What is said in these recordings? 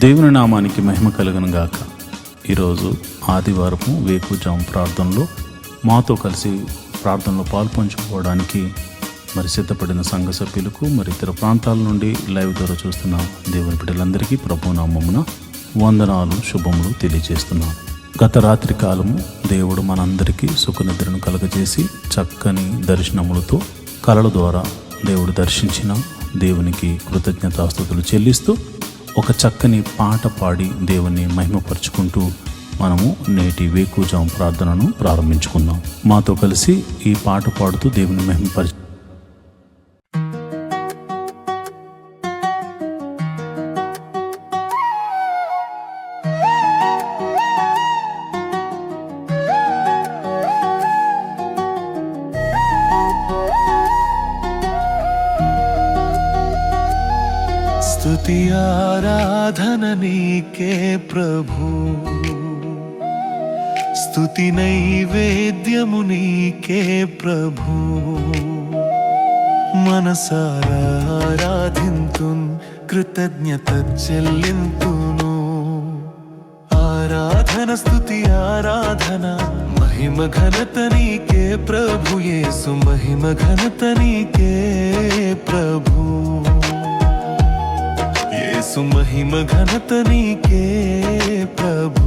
దేవుని నామానికి మహిమ కలుగును గాక. ఈరోజు ఆదివారము వేకువజాము ప్రార్థనలో మాతో కలిసి ప్రార్థనలో పాల్పంచుకోవడానికి సిద్ధపడిన సంఘ సభ్యులకు ఇతర ప్రాంతాల నుండి లైవ్ ద్వారా చూస్తున్న దేవుని బిడ్డలందరికీ ప్రభు నామమున వందనాలు శుభములు తెలియజేస్తున్నాను. గత రాత్రి కాలము దేవుడు మనందరికీ సుఖనిద్రను కలగజేసి చక్కని దర్శనములతో కలల ద్వారా దేవుడు దర్శించిన దేవునికి కృతజ్ఞతాస్తుతులు చెల్లిస్తూ ఒక చక్కని పాట పాడి దేవుని మహిమపరుచుకుంటూ మనము నేటి వేకువజాము ప్రార్థనను ప్రారంభించుకుందాం. మాతో కలిసి ఈ పాట పాడుతూ దేవుని మహిమపరచు. స్తుతి ఆరాధన నీకే ప్రభు, స్తుతి నైవేద్యము నీకే ప్రభు. మనసారా ఆరాధింతున్, కృతజ్ఞత చెల్లింతును. ఆరాధన స్తుతి ఆరాధన, మహిమ ఘనత నీకే ప్రభు యేసు, మహిమ ఘనత నీకే ప్రభు యేసు, మహిమ ఘనత నీకే ప్రభు.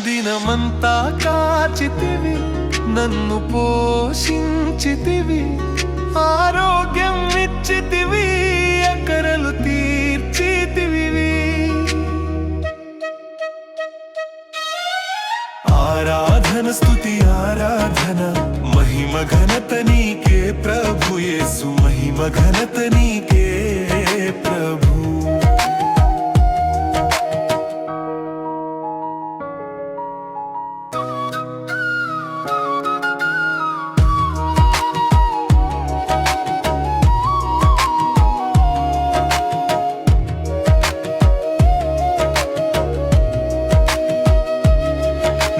దినమంతా కాచితివి, నన్ను పోషించితివి, ఆరోగ్యం ఇచ్చితివి, అక్కరలు తీర్చితివి. ఆరాధన స్తుతి ఆరాధన, మహిమ ఘనత నీకే ప్రభు యేసు, మహిమ ఘనత నీకే ప్రభు.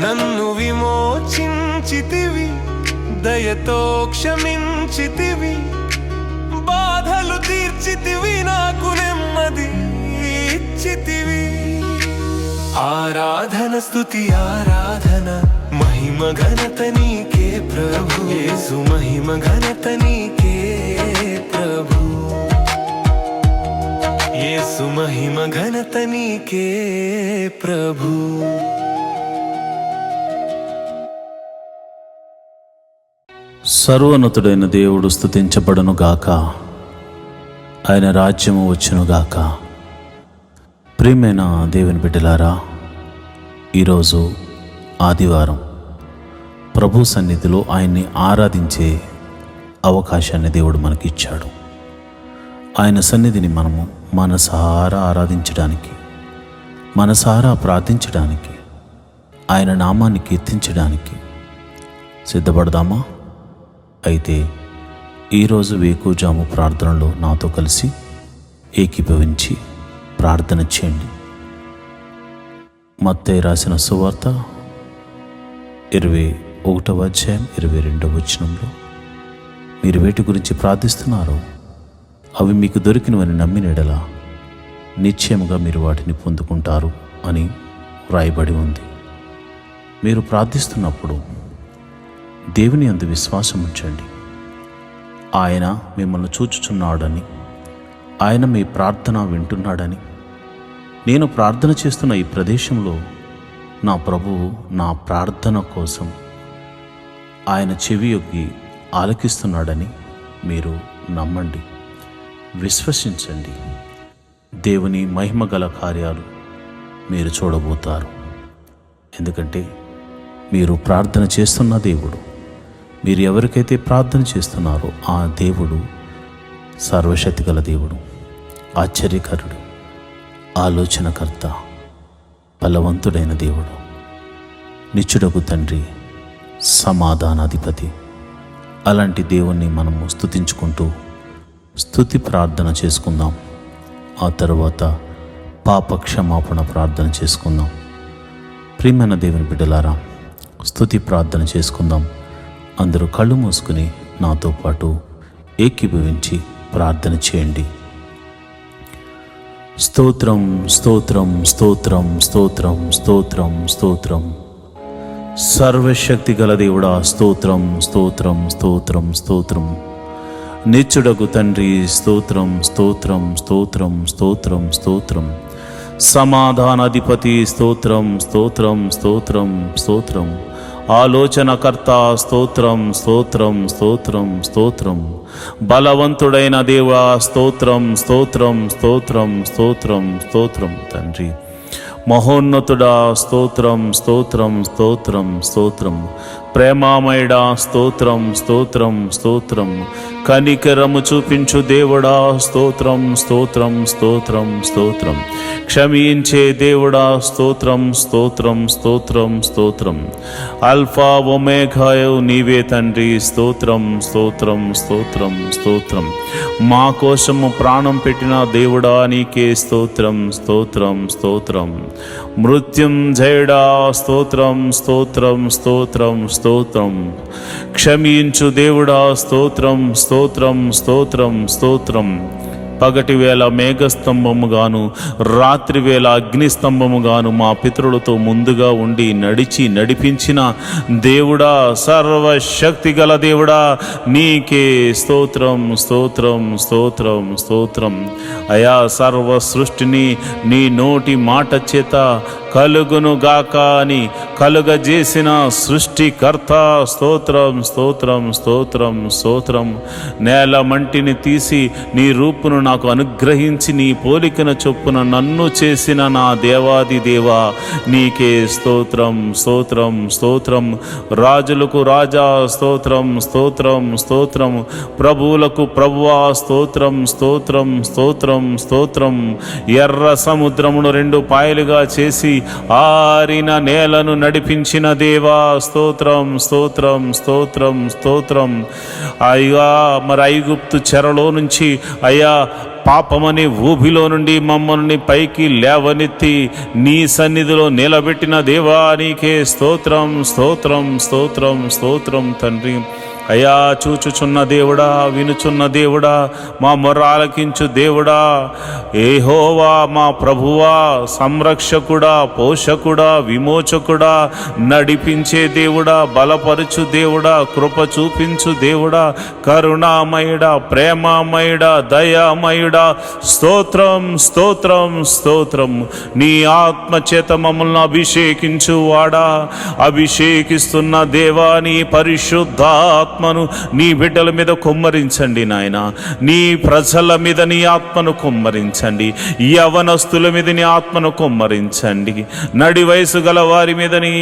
నన్ను విమోచించితివి, దయతో క్షమించితివి, బాధలు తీర్చితివి, నాకు నెమ్మది ఇచ్చితివి. ఆరాధన స్తుతి ఆరాధన, మహిమ ఘనత నీకే ప్రభు యేసు, మహిమ ఘనత నీకే ప్రభు యేసు, మహిమ ఘనత నీకే ప్రభు. సర్వోన్నతుడైన దేవుడు స్తుతించబడును గాక, ఆయన రాజ్యము వచ్చును గాక. ప్రియమైన దేవుని బిడ్డలారా, ఈరోజు ఆదివారం ప్రభు సన్నిధిలో ఆయన్ని ఆరాధించే అవకాశాన్ని దేవుడు మనకిచ్చాడు. ఆయన సన్నిధిని మనము మనసారా ఆరాధించడానికి, మనసారా ప్రార్థించడానికి, ఆయన నామాన్ని కీర్తించడానికి సిద్ధపడదామా? అయితే ఈరోజు వేకువజాము ప్రార్థనలో నాతో కలిసి ఏకీభవించి ప్రార్థన చేయండి. మత్తయి రాసిన సువార్త 21వ అధ్యాయం 22వ వచనంలో, మీరు వేటి గురించి ప్రార్థిస్తున్నారో అవి మీకు దొరికినవని నమ్మిన యెడల నిశ్చయముగా మీరు వాటిని పొందుకుంటారు అని వ్రాయబడి ఉంది. మీరు ప్రార్థిస్తున్నప్పుడు దేవుని యందు విశ్వాసం ఉంచండి. ఆయన మిమ్మల్ని చూచుచున్నాడని, ఆయన మీ ప్రార్థన వింటున్నాడని, నేను ప్రార్థన చేస్తున్న ఈ ప్రదేశంలో నా ప్రభువు నా ప్రార్థన కోసం ఆయన చెవియొగ్గి ఆలకిస్తున్నాడని మీరు నమ్మండి, విశ్వసించండి. దేవుని మహిమగల కార్యాలు మీరు చూడబోతారు. ఎందుకంటే మీరు ప్రార్థన చేస్తున్న దేవుడు, మీరు ఎవరికైతే ప్రార్థన చేస్తున్నారో ఆ దేవుడు సర్వశక్తి గల దేవుడు, ఆశ్చర్యకరుడు, ఆలోచనకర్త, బలవంతుడైన దేవుడు, నిత్యుడగు తండ్రి, సమాధానాధిపతి. అలాంటి దేవుణ్ణి మనము స్తుతించుకుంటూ స్తుతి ప్రార్థన చేసుకుందాం. ఆ తర్వాత పాప క్షమాపణ ప్రార్థన చేసుకుందాం. ప్రియమైన దేవుని బిడ్డలారా, స్తుతి ప్రార్థన చేసుకుందాం. అందరూ కళ్ళు మూసుకుని నాతో పాటు ఏకీభవించి ప్రార్థన చేయండి. స్తోత్రం స్తోత్రం స్తోత్రం స్తోత్రం స్తోత్రం స్తోత్రం. సర్వశక్తి గల దేవుడా, స్తోత్రం స్తోత్రం స్తోత్రం స్తోత్రం. నిత్యుడగు తండ్రి, స్తోత్రం స్తోత్రం స్తోత్రం స్తోత్రం స్తోత్రం. సమాధానాధిపతి, స్తోత్రం స్తోత్రం స్తోత్రం స్తోత్రం. ఆలోచనకర్త, స్తోత్రం స్తోత్రం స్తోత్రం స్తోత్రం. బలవంతుడైన దేవా, స్తోత్రం స్తోత్రం స్తోత్రం స్తోత్రం స్తోత్రం. తండ్రి మహోన్నతుడా, స్తోత్రం స్తోత్రం స్తోత్రం స్తోత్రం. ప్రేమామయుడా, స్తోత్రం స్తోత్రం స్తోత్రం. కనికరము చూపించు దేవుడా, స్తోత్రం స్తోత్రం స్తోత్రం స్తోత్రం. క్షమించే దేవుడా, స్తోత్రం స్తోత్రం స్తోత్రం స్తోత్రం. అల్ఫా ఒమేగాయు నీవే తండ్రి, స్తోత్రం స్తోత్రం స్తోత్రం స్తోత్రం. మా కోసము ప్రాణం పెట్టిన దేవుడా, నీకే స్తోత్రం స్తోత్రం స్తోత్రం. మృత్యుంజయుడా, స్తోత్రం స్తోత్రం స్తోత్రం స్తోత్రం. క్షమించు దేవుడా, స్తోత్రం స్తోత్రం స్తోత్రం స్తోత్రం. పగటి వేళ మేఘస్తంభముగాను రాత్రి వేళ అగ్నిస్తంభముగాను మా పితరులతో ముందుగా ఉండి నడిపించిన దేవుడా, సర్వశక్తి గల దేవుడా, నీకే స్తోత్రం స్తోత్రం స్తోత్రం స్తోత్రం. అయా, సర్వ సృష్టిని నీ నోటి మాట చేత కలుగునుగాక అని కలుగజేసిన సృష్టికర్త, స్తోత్రం స్తోత్రం స్తోత్రం స్తోత్రం. నేల మంటిని తీసి నీ రూపును నాకు అనుగ్రహించి నీ పోలికన చొప్పున నన్ను చేసిన నా దేవాది దేవా, నీకే స్తోత్రం స్తోత్రం స్తోత్రం. రాజులకు రాజా, స్తోత్రం స్తోత్రం స్తోత్రం. ప్రభువులకు ప్రభువా, స్తోత్రం స్తోత్రం స్తోత్రం స్తోత్రం. ఎర్ర సముద్రమును రెండు పాయలుగా చేసి ఆరిన నేలను నడిపించిన దేవా, స్తోత్రం స్తోత్రం స్తోత్రం స్తోత్రం. అయ్యా, మరి ఐగుప్తు చెరలో నుంచి అయ్యా పాపమనే ఊబిలో నుండి మమ్మల్ని పైకి లేవనెత్తి నీ సన్నిధిలో నిలబెట్టిన దేవా, నీకే స్తోత్రం స్తోత్రం స్తోత్రం స్తోత్రం. తండ్రి అయా, చూచుచున్న దేవుడా, వినుచున్న దేవుడా, మా మొర్ర ఆలకించు దేవుడా, యెహోవా మా ప్రభువా, సంరక్షకుడా, పోషకుడా, విమోచకుడా, నడిపించే దేవుడా, బలపరచు దేవుడా, కృప చూపించు దేవుడా, కరుణామయుడా, ప్రేమామయుడా, దయామయుడా, స్తోత్రం స్తోత్రం స్తోత్రం. నీ ఆత్మచేత మమ్మల్ని అభిషేకించు వాడా, అభిషేకిస్తున్న దేవా, నీ పరిశుద్ధాత్మను నీ బిడ్డల మీద కుమ్మరించండి నాయన. నీ ప్రజల మీద నీ ఆత్మను కుమ్మరించండి. యవనస్తుల మీద నీ ఆత్మను కుమ్మరించండి. నడి వయసు గల వారి మీద నీ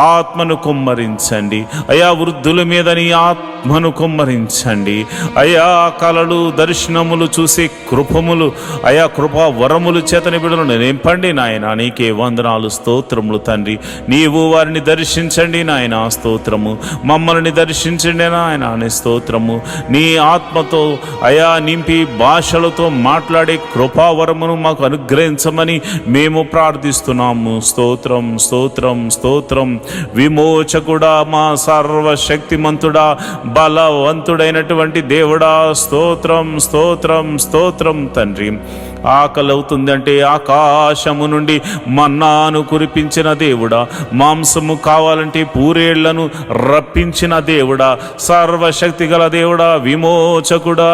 ఆత్మను కుమ్మరించండి. అయా, వృద్ధుల మీద నీ ఆత్మను కుమ్మరించండి. అయా, కలలు దర్శనములు చూసే కృపములు, అయా కృపా వరములు చేతని బిడ్డలను నింపండి నాయన. నీకే వందనాలు, స్తోత్రములు తండ్రి. నీవు వారిని దర్శించండి నాయన, స్తోత్రము. మమ్మల్ని దర్శించండి నాయన, స్తోత్రము. నీ ఆత్మతో అయా నింపి భాషలతో మాట్లాడే కృపావరమును మాకు అనుగ్రహించమని మేము ప్రార్థిస్తున్నాము. స్తోత్రం స్తోత్రం స్తోత్రం. విమోచకుడా, మా సర్వశక్తిమంతుడా, బలవంతుడైనటువంటి దేవుడా, స్తోత్రం స్తోత్రం స్తోత్రం. తండ్రి ఆకలి అవుతుందంటే ఆకాశము నుండి మన్నాను కురిపించిన దేవుడా, మాంసము కావాలంటే పూరేళ్లను రప్పించిన దేవుడా, సర్వశక్తి గల దేవుడా, విమోచకుడా,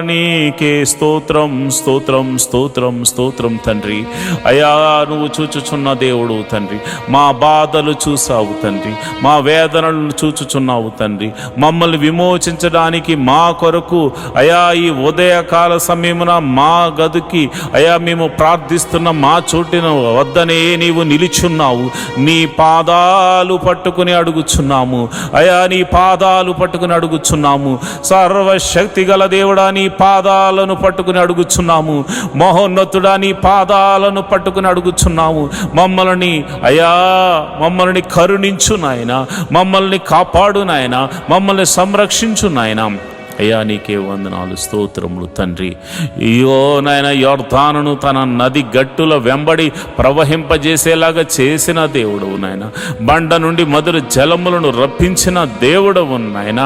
నీకే స్తోత్రం స్తోత్రం స్తోత్రం స్తోత్రం. తండ్రి అయా, నువ్వు చూచుచున్న దేవుడు తండ్రి. మా బాధలు చూసావు తండ్రి, మా వేదనలను చూచుచున్నావు తండ్రి. మమ్మల్ని విమోచించడానికి మా కొరకు అయా ఈ ఉదయకాల సమయమున మా గదికి అయా మేము ప్రార్థిస్తున్న మా చోటిన వద్దనే నీవు నిలిచున్నావు. నీ పాదాలు పట్టుకుని అడుగుచున్నాము అయా, నీ పాదాలు పట్టుకుని అడుగుచున్నాము. సర్వశక్తి గల దేవుడా, నీ పాదాలను పట్టుకుని అడుగుచున్నాము. మహోన్నతుడా, నీ పాదాలను పట్టుకుని అడుగుచున్నాము. మమ్మల్ని అయా, మమ్మల్ని కరుణించు నాయన, మమ్మల్ని కాపాడు నాయన, మమ్మల్ని సంరక్షించు నాయన. అయ్యా నీకే వందనాలు, స్తోత్రములు తండ్రి. అయ్యో నాయన, యొర్దానును తన నది గట్టుల వెంబడి ప్రవహింపజేసేలాగా చేసిన దేవుడవు నాయన. బండ నుండి మధుర జలములను రప్పించిన దేవుడవు నాయన.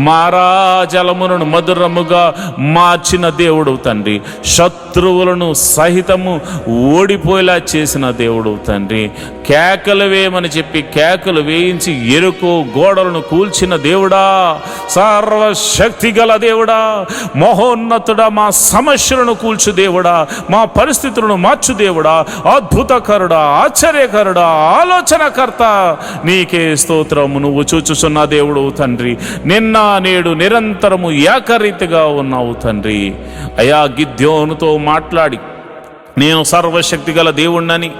మారా జలములను మధురముగా మార్చిన దేవుడవు తండ్రి. శత్రువులను సహితము ఓడిపోయేలా చేసిన దేవుడవు తండ్రి. కేకలు వేయమని చెప్పి కేకలు వేయించి ఎరుకు గోడలను కూల్చిన దేవుడా, సర్వశక్తి గల దేవుడా, మహోన్నతుడా, మా సమస్యలను కూల్చు దేవుడా, మా పరిస్థితులను మార్చు దేవుడా, అద్భుతకరుడా, ఆశ్చర్యకరుడా, ఆలోచనకర్త, నీకే స్తోత్రము. నువ్వు చూచుచున్న దేవుడు తండ్రి. నిన్న నేడు నిరంతరము ఏకరీతిగా ఉన్నావు తండ్రి. అయా గిద్యోనుతో మాట్లాడి నేను సర్వశక్తి గల దేవుణ్ణని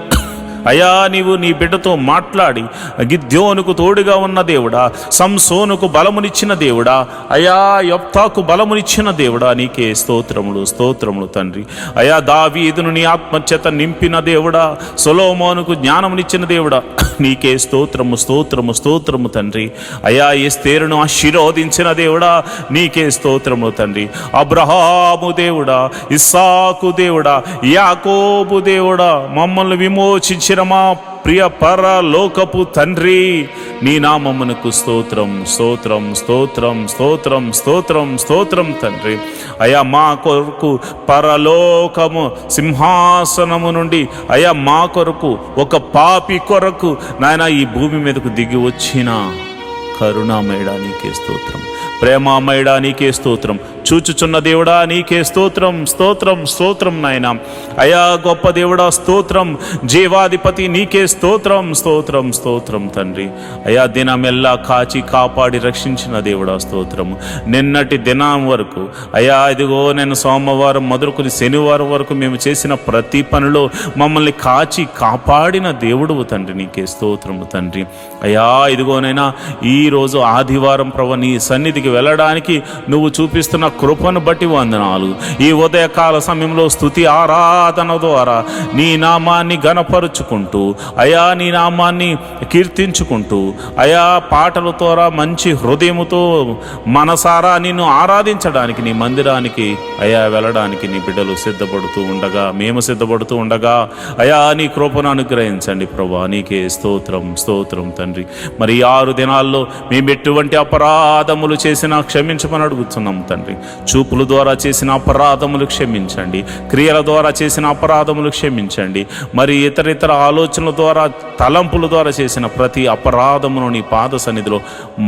అయా నీవు నీ బిడ్డతో మాట్లాడి గిద్యోనుకు తోడుగా ఉన్న దేవుడా, సంసోనుకు బలమునిచ్చిన దేవుడా, అయా యొప్తాకు బలమునిచ్చిన దేవుడా, నీకే స్తోత్రములు, స్తోత్రములు తండ్రి. అయా దావీదును నీ ఆత్మచేత నింపిన దేవుడా, సొలొమోనుకు జ్ఞానమునిచ్చిన దేవుడా, నీకే స్తోత్రము, స్తోత్రము, స్తోత్రము తండ్రి. అయా ఎస్తేరును ఆశీర్వదించిన దేవుడా, నీకే స్తోత్రము తండ్రి. అబ్రహాము దేవుడా, ఇస్సాకు దేవుడా, యాకోబు దేవుడా, మమ్మల్ని విమోచించిన మా ప్రియ పరలోకపు తండ్రి, నీ నామమునకు స్తోత్రం, స్తోత్రం, స్తోత్రం, స్తోత్రం, స్తోత్రం, స్తోత్రం తండ్రి. అయా మా కొరకు పరలోకము సింహాసనము నుండి అయా మా కొరకు ఒక పాపి కొరకు నాయన ఈ భూమి మీదకు దిగి వచ్చిన కరుణామయుడా నీకే స్తోత్రం, ప్రేమామయుడా నీకే స్తోత్రం, చూచుచున్న దేవుడా నీకే స్తోత్రం, స్తోత్రం, స్తోత్రం నాయన. అయా గొప్ప దేవుడా స్తోత్రం, జీవాధిపతి నీకే స్తోత్రం, స్తోత్రం, స్తోత్రం తండ్రి. అయా దినమెల్లా కాచి కాపాడి రక్షించిన దేవుడా స్తోత్రము. నిన్నటి దినం వరకు అయా ఇదిగో నేను సోమవారం మొదలుకొని శనివారం వరకు మేము చేసిన ప్రతి పనిలో మమ్మల్ని కాచి కాపాడిన దేవుడు తండ్రి, నీకే స్తోత్రము తండ్రి. అయా ఇదిగోనైనా ఈరోజు ఆదివారం ప్రభు నీ సన్నిధికి వెళ్ళడానికి నువ్వు చూపిస్తున్న కృపను బట్టి వందనాలు. ఈ ఉదయకాల సమయంలో స్తుతి ఆరాధన ద్వారా నీ నామాన్ని గణపరుచుకుంటూ అయా నీ నామాన్ని కీర్తించుకుంటూ అయా పాటల ద్వారా మంచి హృదయముతో మనసారా నిన్ను ఆరాధించడానికి నీ మందిరానికి అయా వెళ్ళడానికి నీ బిడ్డలు సిద్ధపడుతూ ఉండగా, మేము సిద్ధపడుతూ ఉండగా అయా నీ కృపను అనుగ్రహించండి ప్రభా, నీకే స్తోత్రం, స్తోత్రం తండ్రి. మరి 6 దినాల్లో మేము ఎటువంటి అపరాధములు చేసినా క్షమించమని అడుగుతున్నాం తండ్రి. చూపుల ద్వారా చేసిన అపరాధములు క్షమించండి, క్రియల ద్వారా చేసిన అపరాధములు క్షమించండి, మరి ఇతర ఆలోచనల ద్వారా తలంపుల ద్వారా చేసిన ప్రతి అపరాధమును నీ పాద సన్నిధిలో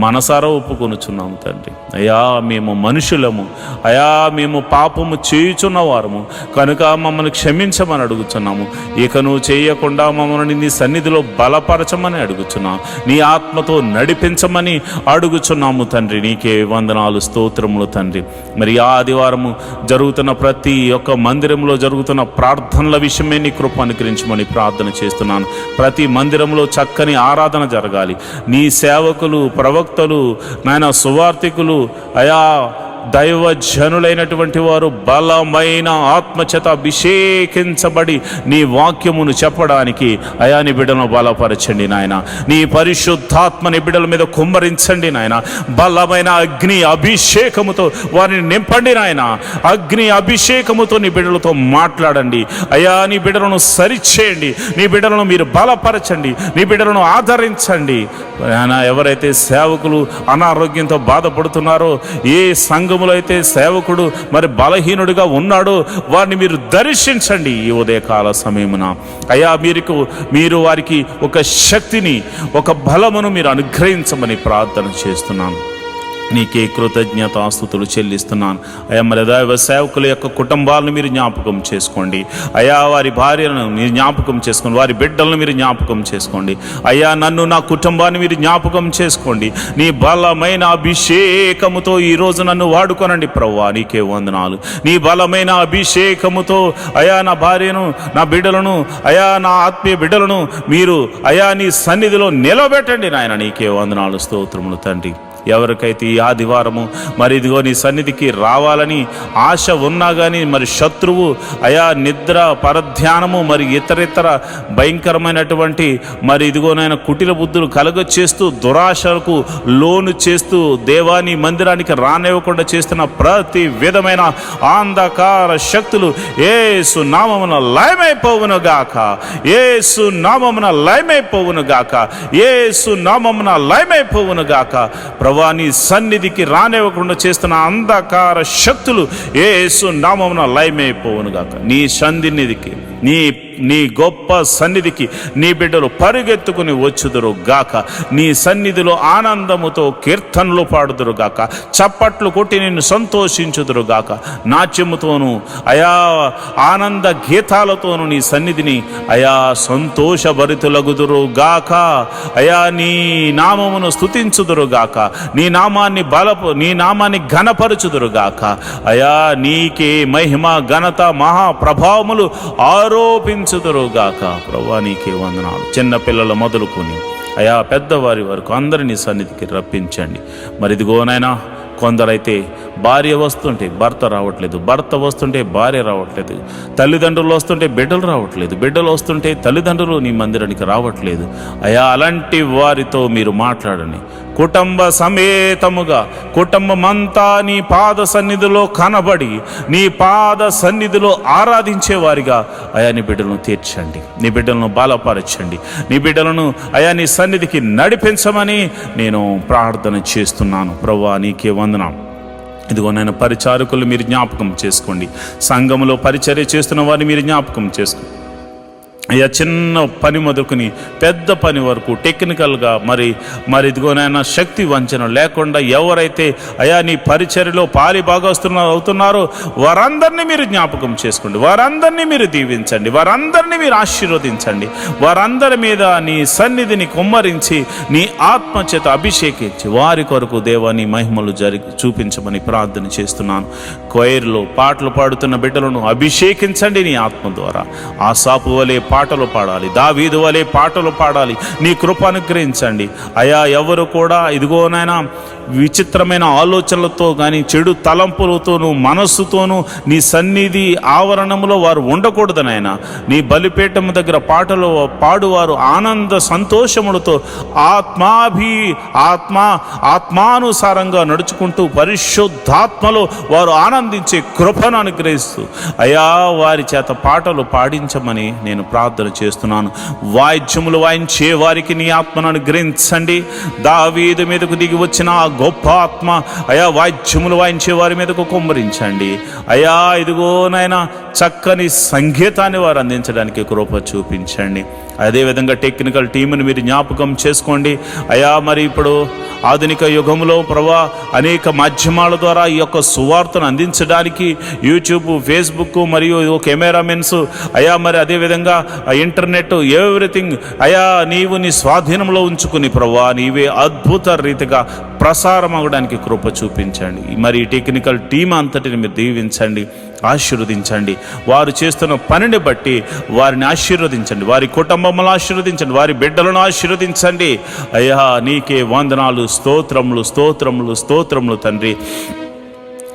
మనసారా ఒప్పుకొనుచున్నాము తండ్రి. అయా మేము మనుషులము, అయా మేము పాపము చేయుచున్న వారము కనుక మమ్మల్ని క్షమించమని అడుగుచున్నాము. ఇక నువ్వు చేయకుండా మమ్మల్ని నీ సన్నిధిలో బలపరచమని అడుగుచున్నాము, నీ ఆత్మతో నడిపించమని అడుగుచున్నాము తండ్రి. నీకే వందనాలు, స్తోత్రములు తండ్రి. మరి ఆదివారము జరుగుతున్న ప్రతి ఒక్క మందిరంలో జరుగుతున్న ప్రార్థనల విషయమే నీ కృప అనుగ్రహించమని ప్రార్థన చేస్తున్నాను. ప్రతి మందిరంలో చక్కని ఆరాధన జరగాలి. నీ సేవకులు, ప్రవక్తలు, నాయన సువార్థికులు, అయా దైవజనులైనటువంటి వారు బలమైన ఆత్మచేత అభిషేకించబడి నీ వాక్యమును చెప్పడానికి అయా నీ బిడ్డలను బలపరచండి నాయన. నీ పరిశుద్ధాత్మని బిడ్డల మీద కుమ్మరించండి నాయన. బలమైన అగ్ని అభిషేకముతో వారిని నింపండి నాయన. అగ్ని అభిషేకముతో నీ బిడ్డలతో మాట్లాడండి అయా. నీ బిడ్డలను సరిచేయండి, నీ బిడ్డలను మీరు బలపరచండి, నీ బిడ్డలను ఆదరించండి నాయన. ఎవరైతే సేవకులు అనారోగ్యంతో బాధపడుతున్నారో, ఏ సంఘములో అయితే సేవకుడు మరి బలహీనుడిగా ఉన్నాడో వారిని మీరు దర్శించండి ఈ ఉదయకాల సమయమున అయా. మీరు వారికి ఒక శక్తిని, ఒక బలమును మీరు అనుగ్రహించమని ప్రార్థన చేస్తున్నాను. నీకే కృతజ్ఞతాస్తుతులు చెల్లిస్తున్నాను అయా. మరి దైవ సేవకుల యొక్క కుటుంబాలను మీరు జ్ఞాపకం చేసుకోండి అయా. వారి భార్యలను మీరు జ్ఞాపకం చేసుకోండి, వారి బిడ్డలను మీరు జ్ఞాపకం చేసుకోండి అయా. నన్ను, నా కుటుంబాన్ని మీరు జ్ఞాపకం చేసుకోండి. నీ బలమైన అభిషేకముతో ఈరోజు నన్ను వాడుకోనండి ప్రభువా, నీకే వందనాలు. నీ బలమైన అభిషేకముతో అయా నా భార్యను, నా బిడ్డలను అయా, నా ఆత్మీయ బిడ్డలను మీరు అయా నీ సన్నిధిలో నిలబెట్టండి నాయన. నీకే వందనాలు, స్తోత్రములు తండ్రి. ఎవరికైతే ఈ ఆదివారము మరి ఇదిగో నీ సన్నిధికి రావాలని ఆశ ఉన్నా కానీ మరి శత్రువు అయా నిద్ర పరధ్యానము మరి ఇతరితర భయంకరమైనటువంటి మరి ఇదిగోనైనా కుటిల బుద్ధులు కలగచేస్తూ దురాశలకు లోను చేస్తూ దేవాని మందిరానికి రానివ్వకుండా చేస్తున్న ప్రతి విధమైన అంధకార శక్తులు యేసు నామమున లయమైపోవును గాక, యేసు నామమున లయమైపోవును గాక, యేసు నామమున లయమైపోవును గాక. ప్రభువా నీ సన్నిధికి రానివ్వకుండా చేస్తున్న అంధకార శక్తులు యేసు నామమున లయమైపోవును గాక. నీ సన్నిధికి నీ గొప్ప సన్నిధికి నీ బిడ్డలు పరిగెత్తుకుని వచ్చుదురు గాక. నీ సన్నిధిలో ఆనందముతో కీర్తనలు పాడుదురు గాక, చప్పట్లు కొట్టి నిన్ను సంతోషించుదురు గాక. నాట్యముతోనూ అయా ఆనంద గీతాలతోనూ నీ సన్నిధిని అయా సంతోషభరితులగుదురు గాక. అయా నీ నామమును స్తుతించుదురు గాక, నీ నామాన్ని ఘనపరచుదురు గాక. అయా నీకే మహిమ ఘనత మహాప్రభావములు ఆరోపించుదురుగాక. ప్రభువా నీకే వందనాలు. చిన్న పిల్లల మొదలుకొని అయా పెద్దవారి వరకు అందరినీ సన్నిధికి రప్పించండి. మరి ఇదిగోనైనా కొందరైతే భార్య వస్తుంటే భర్త రావట్లేదు, భర్త వస్తుంటే భార్య రావట్లేదు, తల్లిదండ్రులు వస్తుంటే బిడ్డలు రావట్లేదు, బిడ్డలు వస్తుంటే తల్లిదండ్రులు నీ మందిరానికి రావట్లేదు. అయా అలాంటి వారితో మీరు మాట్లాడండి. కుటుంబ సమేతముగా కుటుంబమంతా నీ పాద సన్నిధిలో కనబడి నీ పాద సన్నిధిలో ఆరాధించే వారిగా అయా నీ బిడ్డలను తీర్చండి, నీ బిడ్డలను బలపరచండి, నీ బిడ్డలను అయా నీ సన్నిధికి నడిపించమని నేను ప్రార్థన చేస్తున్నాను. ప్రభువా నీకే వందనం. ఇదిగో నేను పరిచారకులు మీరు జ్ఞాపకం చేసుకోండి, సంఘములో పరిచర్య చేస్తున్న వారిని మీరు జ్ఞాపకం చేసుకోండి. అయ్యా చిన్న పని మొదలుకొని పెద్ద పని వరకు టెక్నికల్గా మరి ఇదిగోనైనా శక్తి వంచన లేకుండా ఎవరైతే అయా నీ పరిచర్యలో పాలి అవుతున్నారో వారందరినీ మీరు జ్ఞాపకం చేసుకోండి, వారందరినీ మీరు దీవించండి, వారందరినీ మీరు ఆశీర్వదించండి, వారందరి మీద నీ సన్నిధిని కుమ్మరించి నీ ఆత్మచేత అభిషేకించి వారి కొరకు దేవాని మహిమలు చూపించమని ప్రార్థన చేస్తున్నాను. కొయిర్లో పాటలు పాడుతున్న బిడ్డలను అభిషేకించండి నీ ఆత్మ ద్వారా. ఆసాపు వలె పాటలు పాడాలి, దావీదు వలె పాటలు పాడాలి, నీ కృప అనుగ్రహించండి. అయా ఎవరు కూడా ఇదిగోనైనా విచిత్రమైన ఆలోచనలతో కానీ చెడు తలంపులతోనూ మనస్సుతోనూ నీ సన్నిధి ఆవరణంలో వారు ఉండకూడదనైనా. నీ బలిపీఠం దగ్గర పాటలు పాడువారు ఆనంద సంతోషములతో ఆత్మానుసారంగా నడుచుకుంటూ పరిశుద్ధాత్మలో వారు ఆనందించే కృపను అనుగ్రహిస్తూ అయా వారి చేత పాటలు పాడించమని నేను ప్రార్థన చేస్తున్నాను. వాయిద్యములు వాయించే వారికి నీ ఆత్మను అనుగ్రహించండి. దావీదు మీదకు దిగి వచ్చిన ఆ గొప్ప ఆత్మ అయా వాయిద్యములు వాయించే వారి మీదకు కుమ్మరించండి. అయా ఇదిగోనైనా చక్కని సంగీతాన్ని వారు అందించడానికి కృప చూపించండి. అదేవిధంగా టెక్నికల్ టీంని మీరు జ్ఞాపకం చేసుకోండి. అయా మరి ఇప్పుడు ఆధునిక యుగంలో ప్రభా అనేక మాధ్యమాల ద్వారా ఈ యొక్క సువార్తను అందించడానికి యూట్యూబ్, ఫేస్బుక్ మరియు కెమెరామెన్స్ అయా మరి అదేవిధంగా ఇంటర్నెట్ ఎవ్రీథింగ్ అయా నీవు నీ స్వాధీనంలో ఉంచుకుని ప్రభా నీవే అద్భుత రీతిగా ప్రసారం అవ్వడానికి కృప చూపించండి. మరి ఈ టెక్నికల్ టీం అంతటిని మీరు దీవించండి, ఆశీర్వదించండి. వారు చేస్తున్న పనిని బట్టి వారిని ఆశీర్వదించండి, వారి కుటుంబములను ఆశీర్వదించండి, వారి బిడ్డలను ఆశీర్వదించండి. అయ్యా నీకే వందనాలు, స్తోత్రములు స్తోత్రములు స్తోత్రములు తండ్రి.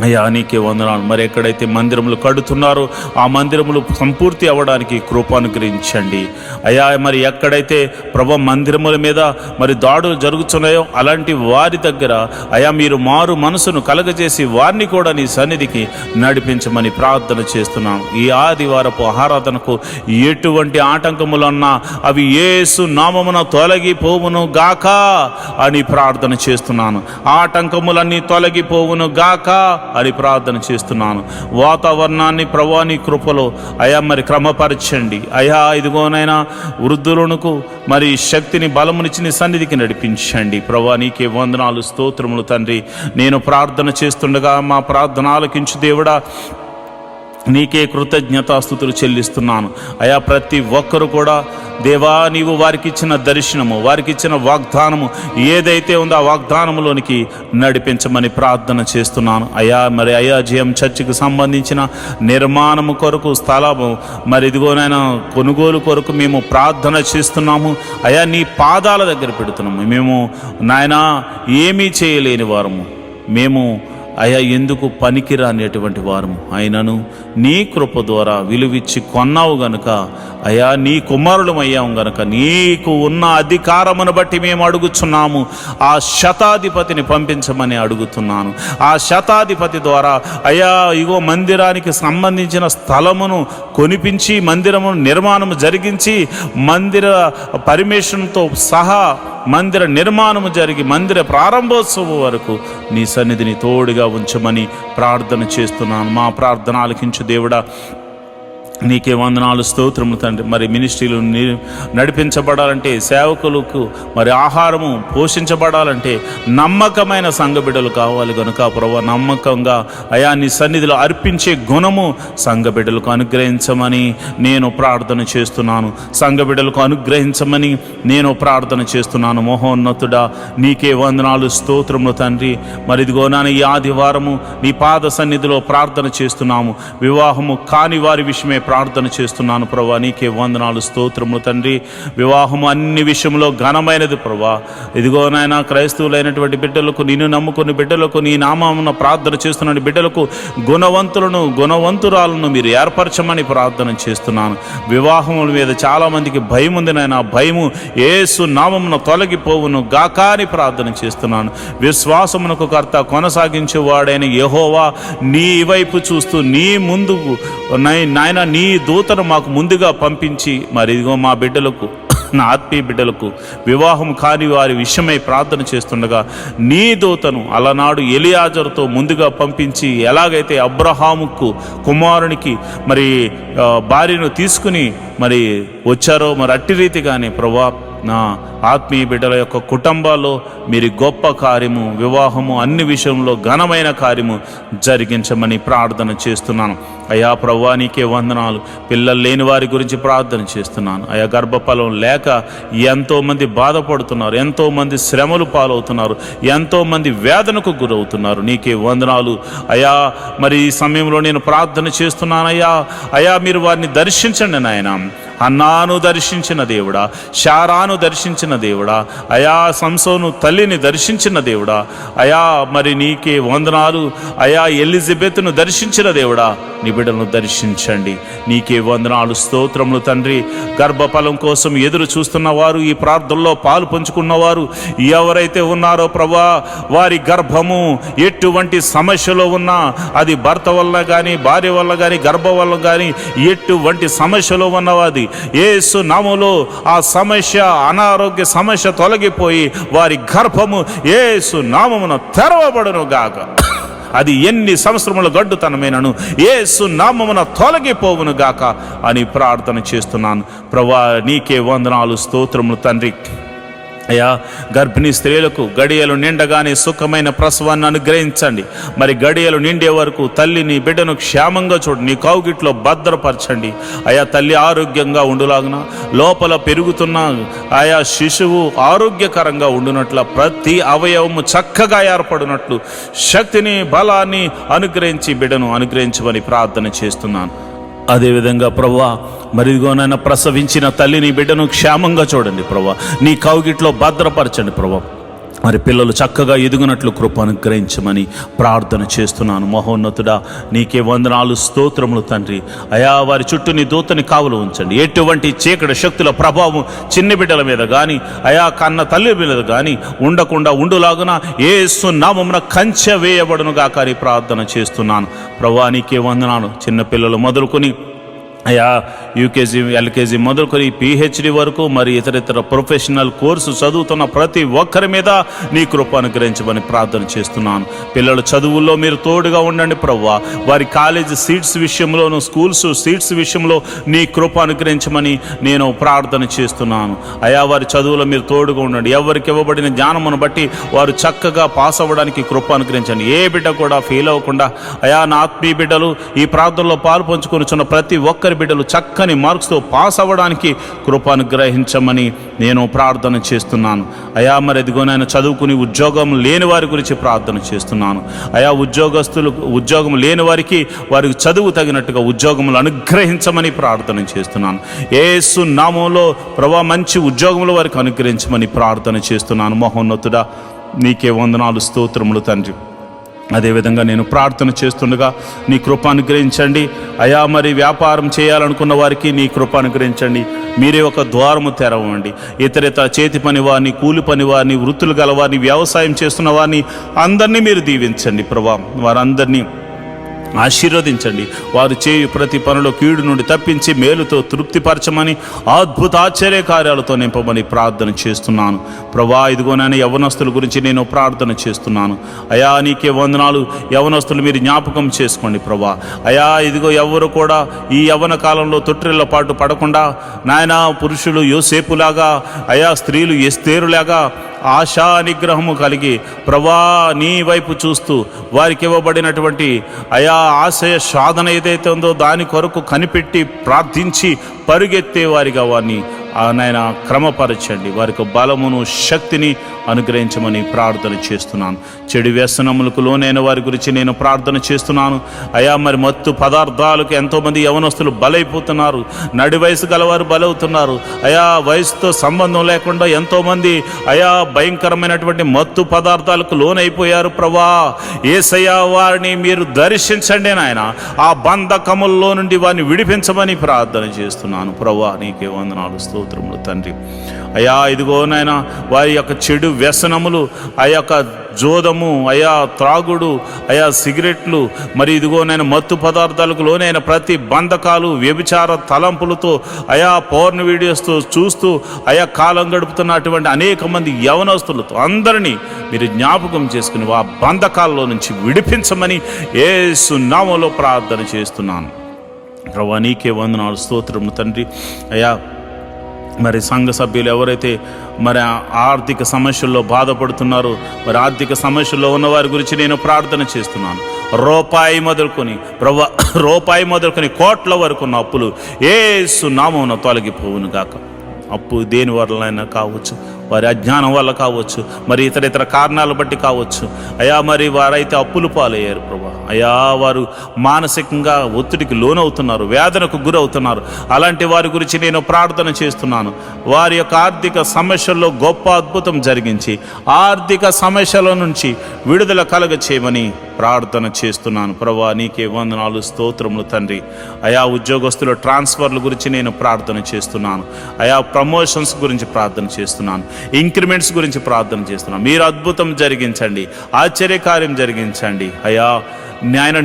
అయ్యా నీకే వందనాలు. మరి ఎక్కడైతే మందిరములు కడుతున్నారో ఆ మందిరములు సంపూర్తి అవ్వడానికి కృప అనుగ్రహించండి. అయ్యా మరి ఎక్కడైతే ప్రభు మందిరముల మీద మరి దాడులు జరుగుతున్నాయో అలాంటి వారి దగ్గర అయ్యా మీరు మారు మనసును కలగజేసి వారిని కూడా నీ సన్నిధికి నడిపించమని ప్రార్థన చేస్తున్నాను. ఈ ఆదివారపు ఆరాధనకు ఎటువంటి ఆటంకములన్నా అవి యేసు నామమున తొలగిపోవును గాక అని ప్రార్థన చేస్తున్నాను. ఆటంకములన్నీ తొలగిపోవును గాక అని ప్రార్థన చేస్తున్నాను. వాతావరణాన్ని ప్రభువా నీ కృపలో అయా మరి క్రమపరచండి. అయా ఇదిగోనైనా వృద్ధులకు మరి శక్తిని బలమునిచ్చి నీ సన్నిధికి నడిపించండి. ప్రభువా నీకే వందనాలు, స్తోత్రములు తండ్రి. నేను ప్రార్థన చేస్తుండగా మా ప్రార్థన ఆలకించు దేవుడా. నీకే కృతజ్ఞతాస్తుతులు చెల్లిస్తున్నాను అయా. ప్రతి ఒక్కరు కూడా దేవా, నీవు వారికి ఇచ్చిన దర్శనము, వారికి ఇచ్చిన వాగ్దానము ఏదైతే ఉందో ఆ వాగ్దానములోనికి నడిపించమని ప్రార్థన చేస్తున్నాను అయా. మరి అయాజీఎం చర్చికి సంబంధించిన నిర్మాణము కొరకు స్థలము మరి ఇదిగోనైనా కొనుగోలు కొరకు మేము ప్రార్థన చేస్తున్నాము అయా. నీ పాదాల దగ్గర పెడుతున్నాము. మేము నాయనా ఏమీ చేయలేని వారము, మేము అయా ఎందుకు పనికిరానేటువంటి వారము, అయినను నీ కృప ద్వారా విలువిచ్చి కొన్నావు గనుక అయా, నీ కుమారులమయ్యాము గనుక నీకు ఉన్న అధికారమును బట్టి మేము అడుగుచున్నాము. ఆ శతాధిపతిని పంపించమని అడుగుతున్నాను. ఆ శతాధిపతి ద్వారా అయా ఇగో మందిరానికి సంబంధించిన స్థలమును కొనిపించి మందిరము నిర్మాణము జరిగించి మందిర పర్మిషన్తో సహా మందిర నిర్మాణము జరిగి మందిర ప్రారంభోత్సవం వరకు నీ సన్నిధిని తోడుగా ఉంచమని ప్రార్థన చేస్తున్నాను. మా ప్రార్థన ఆలకించు దేవుడా. నీకే వందనాలు, స్తోత్రములు తండ్రి. మరి మినిస్ట్రీలు నడిపించబడాలంటే, సేవకులకు మరి ఆహారము పోషించబడాలంటే నమ్మకమైన సంఘ బిడ్డలు కావాలి కనుక ప్రభువా, నమ్మకంగా అయా నీ సన్నిధిలో అర్పించే గుణము సంఘ బిడ్డలకు అనుగ్రహించమని నేను ప్రార్థన చేస్తున్నాను. సంఘ బిడ్డలకు అనుగ్రహించమని నేను ప్రార్థన చేస్తున్నాను. మహోన్నతుడా, నీకే వందనాలు, స్తోత్రములు తండ్రి. మరి ఇదిగో నాన్న, ఈ ఆదివారము నీ పాద సన్నిధిలో ప్రార్థన చేస్తున్నాము. వివాహము కాని వారి విషయమే ప్రార్థన చేస్తున్నాను ప్రభా. నీకే వందనాలు, స్తోత్రములు తండ్రి. వివాహము అన్ని విషయంలో ఘనమైనది ప్రభా. ఇదిగో నాయన, క్రైస్తవులైనటువంటి బిడ్డలకు, నిన్ను నమ్ముకుని బిడ్డలకు, నీ నామమున ప్రార్థన చేస్తున్న బిడ్డలకు గుణవంతురాలను మీరు ఏర్పరచమని ప్రార్థన చేస్తున్నాను. వివాహముల మీద చాలామందికి భయం ఉంది నాయన. భయము యేసు నామమున తొలగిపోవును గాక అని ప్రార్థన చేస్తున్నాను. విశ్వాసమునకు కర్త కొనసాగించేవాడైన యెహోవా నీ వైపు చూస్తూ నీ ముందుకు నాయన నీ దూతను మాకు ముందుగా పంపించి మరి ఇదిగో మా బిడ్డలకు, నా ఆత్మీయ బిడ్డలకు వివాహం కాని వారి విషయమై ప్రార్థన చేస్తుండగా నీ దూతను అలనాడు ఎలియాజరుతో ముందుగా పంపించి ఎలాగైతే అబ్రహాముకు కుమారునికి మరి భార్యను తీసుకుని మరి వచ్చారో మరి అట్టి రీతిగానే ప్రభా నా ఆత్మీయ బిడ్డల యొక్క కుటుంబాల్లో మీరు గొప్ప కార్యము, వివాహము అన్ని విషయంలో ఘనమైన కార్యము జరిగించమని ప్రార్థన చేస్తున్నాను అయా. ప్రభువా, నీకే వందనాలు. పిల్లలు లేని వారి గురించి ప్రార్థన చేస్తున్నాను అయా. గర్భఫలం లేక ఎంతోమంది బాధపడుతున్నారు, ఎంతోమంది శ్రమలు పాలవుతున్నారు, ఎంతోమంది వేదనకు గురవుతున్నారు. నీకే వందనాలు అయా. మరి ఈ సమయంలో నేను ప్రార్థన చేస్తున్నానయ్యా. అయా, మీరు వారిని దర్శించండి నాయన. అన్నాను దర్శించిన దేవుడా, శారాను దర్శించిన దేవుడా, అయా సంసోను తల్లిని దర్శించిన దేవుడా అయా. మరి నీకే వందనాలు అయా. ఎలిజబెత్ను దర్శించిన దేవుడా, నీ బిడ్డలను దర్శించండి. నీకే వందనాలు, స్తోత్రములు తండ్రి. గర్భఫలం కోసం ఎదురు చూస్తున్న వారు, ఈ ప్రార్థనలో పాలు పంచుకున్నవారు ఎవరైతే ఉన్నారో ప్రభా, వారి గర్భము ఎటువంటి సమస్యలో ఉన్నా, అది భర్త వల్ల కానీ, భార్య వల్ల కానీ, గర్భం వల్ల కానీ, ఎటువంటి సమస్యలో ఉన్నవాది యేసు నామములో ఆ సమస్య, అనారోగ్య సమస్య తొలగిపోయి వారి గర్భము యేసు నామమున తెరవబడును గాక. అది ఎన్ని సంవత్సరముల గడ్డుతనమైనను యేసు నామమున తొలగిపోవును గాక అని ప్రార్థన చేస్తున్నాను ప్రభువా. నీకే వందనాలు, స్తోత్రములు తండ్రి. అయ్యా, గర్భిణీ స్త్రీలకు గడియలు నిండగానే సుఖమైన ప్రసవాన్ని అనుగ్రహించండి. మరి గడియలు నిండే వరకు తల్లిని బిడ్డను క్షేమంగా చూడు, నీ కౌగిట్లో భద్రపరచండి అయా. తల్లి ఆరోగ్యంగా ఉండులాగున, లోపల పెరుగుతున్న ఆయా శిశువు ఆరోగ్యకరంగా ఉండునట్ల, ప్రతి అవయవము చక్కగా ఏర్పడినట్లు శక్తిని, బలాన్ని అనుగ్రహించి బిడ్డను అనుగ్రహించమని ప్రార్థన చేస్తున్నాను. అదేవిధంగా ప్రభువా, మరిదిగోనైనా ప్రసవించిన తల్లిని బిడ్డను క్షేమంగా చూడండి ప్రభువా. నీ కౌగిట్లో భద్రపరచండి ప్రభువా. మరి పిల్లలు చక్కగా ఎదుగునట్లు కృప అనుగ్రహించమని ప్రార్థన చేస్తున్నాను. మహోన్నతుడా, నీకే వందనాలు, స్తోత్రములు తండ్రి. అయా, వారి చుట్టూ నీ దూతని కావులు ఉంచండి. ఎటువంటి చీకటి శక్తుల ప్రభావం చిన్న బిడ్డల మీద కానీ, అయా కన్న తల్లి మీద కానీ ఉండకుండా ఉండులాగున యేసు నామమున కంచె వేయబడును గాక అని ప్రార్థన చేస్తున్నాను ప్రభువా. నీకే వందనాలు. చిన్నపిల్లలు మొదలుకొని అయా యూకేజీ ఎల్కేజీ మొదలుకొని పిహెచ్డి వరకు మరి ఇతర ప్రొఫెషనల్ కోర్సు చదువుతున్న ప్రతి ఒక్కరి మీద నీ కృప అనుగ్రహించమని ప్రార్థన చేస్తున్నాను. పిల్లల చదువుల్లో మీరు తోడుగా ఉండండి ప్రభువా. వారి కాలేజీ సీట్స్ విషయంలోను, స్కూల్స్ సీట్స్ విషయంలో నీ కృప అనుగ్రహించమని నేను ప్రార్థన చేస్తున్నాను. అయా వారి చదువులో మీరు తోడుగా ఉండండి. ఎవరికి ఇవ్వబడిన జ్ఞానమును బట్టి వారు చక్కగా పాస్ అవ్వడానికి కృప అనుగ్రహించండి. ఏ బిడ్డ కూడా ఫెయిల్ అవ్వకుండా అయా నా ఆత్మీయ బిడ్డలు ఈ ప్రార్థనలో పాలు పంచుకొనిచున్న ప్రతి ఒక్కరి బిడ్డలు చక్కని మార్క్స్తో పాస్ అవ్వడానికి కృప అనుగ్రహించమని నేను ప్రార్థన చేస్తున్నాను. అయా మరి ఎదిగోనైనా చదువుకుని ఉద్యోగం లేని వారి గురించి ప్రార్థన చేస్తున్నాను. అయా ఉద్యోగం లేని వారికి చదువు తగినట్టుగా ఉద్యోగములు అనుగ్రహించమని ప్రార్థన చేస్తున్నాను. యేసు నామములో ప్రభువా మంచి ఉద్యోగములు వారికి అనుగ్రహించమని ప్రార్థన చేస్తున్నాను. మహోన్నతుడా నీకే వందనాలు, స్తోత్రములు తండ్రి. అదేవిధంగా నేను ప్రార్థన చేస్తుండగా నీ కృప అనుగ్రహించండి. అయా మరి వ్యాపారం చేయాలనుకున్న వారికి నీ కృప అనుగ్రహించండి. మీరే ఒక ద్వారము తెరవండి. ఇతర చేతి పని వారిని, కూలి పని వారిని, వృత్తులు గల వారిని, వ్యవసాయం చేస్తున్న వారిని అందరినీ మీరు దీవించండి ప్రభా. వారందరినీ ఆశీర్వదించండి. వారు చేయు ప్రతి పనిలో కీడు నుండి తప్పించి మేలుతో తృప్తిపరచమని, అద్భుత ఆశ్చర్య కార్యాలతో నింపమని ప్రార్థన చేస్తున్నాను ప్రభా. ఇదిగోనైనా యవనస్తుల గురించి నేను ప్రార్థన చేస్తున్నాను. అయా నీకే వందనాలు. యవనస్తులు మీరు జ్ఞాపకం చేసుకోండి ప్రభా. అయా ఇదిగో ఎవరు కూడా ఈ యవన కాలంలో తొట్టిళ్ళ పాటు పడకుండా నాయన పురుషులు యోసేపులాగా, అయా స్త్రీలు ఎస్తేరులాగా ఆశా నిగ్రహము కలిగి ప్రభా నీ వైపు చూస్తూ వారికి ఇవ్వబడినటువంటి అయా ఆశయ సాధన ఏదైతే ఉందో దాని కొరకు కనిపెట్టి ప్రార్థించి పరుగెత్తే వారిగా వారిని నాయన క్రమపరచండి. వారికి బలమును శక్తిని అనుగ్రహించమని ప్రార్థన చేస్తున్నాను. చెడు వ్యసనములకు లోనైన వారి గురించి నేను ప్రార్థన చేస్తున్నాను. అయా మరి మత్తు పదార్థాలకు ఎంతోమంది యవనస్తులు బలైపోతున్నారు. నడి వయసు గలవారు బలవుతున్నారు. అయా వయసుతో సంబంధం లేకుండా ఎంతోమంది అయా భయంకరమైనటువంటి మత్తు పదార్థాలకు లోనైపోయారు ప్రభా. యేసయ్యా వారిని మీరు దర్శించండి నాయన. ఆ బంధకముల్లో నుండి వారిని విడిపించమని ప్రార్థన చేస్తున్నాను ప్రభా. నీకే వందనాలు, స్తోత్రములు తండ్రి. అయా ఇదిగో నాయన వారి యొక్క చెడు వ్యసనములు, ఆ యొక్క జోదము, అయా త్రాగుడు, అయా సిగరెట్లు, మరి ఇదిగో నేను మత్తు పదార్థాలకు లోనైన ప్రతి బంధకాలు, వ్యభిచార తలంపులతో అయా పోర్న్ వీడియోస్తో చూస్తూ అయా కాలం గడుపుతున్నటువంటి అనేక మంది యవనస్తులతో అందరినీ మీరు జ్ఞాపకం చేసుకుని ఆ బంధకాల్లో నుంచి విడిపించమని యేసు నామములో ప్రార్థన చేస్తున్నాను ప్రభువా. నీకే వందనాలు, స్తోత్రములు తండ్రి. అయా మరి సంఘ సభ్యులు ఎవరైతే మరి ఆర్థిక సమస్యల్లో బాధపడుతున్నారో, మరి ఆర్థిక సమస్యల్లో ఉన్న వారి గురించి నేను ప్రార్థన చేస్తున్నాను. రూపాయి మొదలుకొని కోట్ల వరకు ఉన్న అప్పులు యేసు నామమున తొలగిపోవును గాక. అప్పు దేని వల్లైనా కావచ్చు, వారి అజ్ఞానం వల్ల కావచ్చు, మరి ఇతర కారణాలు బట్టి కావచ్చు. అయా మరి వారైతే అప్పులు పాలయ్యారు ప్రభా. అయా వారు మానసికంగా ఒత్తిడికి లోనవుతున్నారు, వేదనకు గురవుతున్నారు. అలాంటి వారి గురించి నేను ప్రార్థన చేస్తున్నాను. వారి యొక్క ఆర్థిక సమస్యల్లో గొప్ప అద్భుతం జరిగించి ఆర్థిక సమస్యల నుంచి విడుదల కలగ చేయమని ప్రార్థన చేస్తున్నాను ప్రభా. నీకే వందనాలు, స్తోత్రములు తండ్రి. అయా ఉద్యోగస్తుల ట్రాన్స్ఫర్ల గురించి నేను ప్రార్థన చేస్తున్నాను. అయా ప్రమోషన్స్ గురించి ప్రార్థన చేస్తున్నాను. ఇంక్రిమెంట్స్ గురించి ప్రార్థన చేస్తున్నాను. మీరు అద్భుతం జరిగించండి, ఆశ్చర్యకార్యం జరిగించండి. అయా నాయన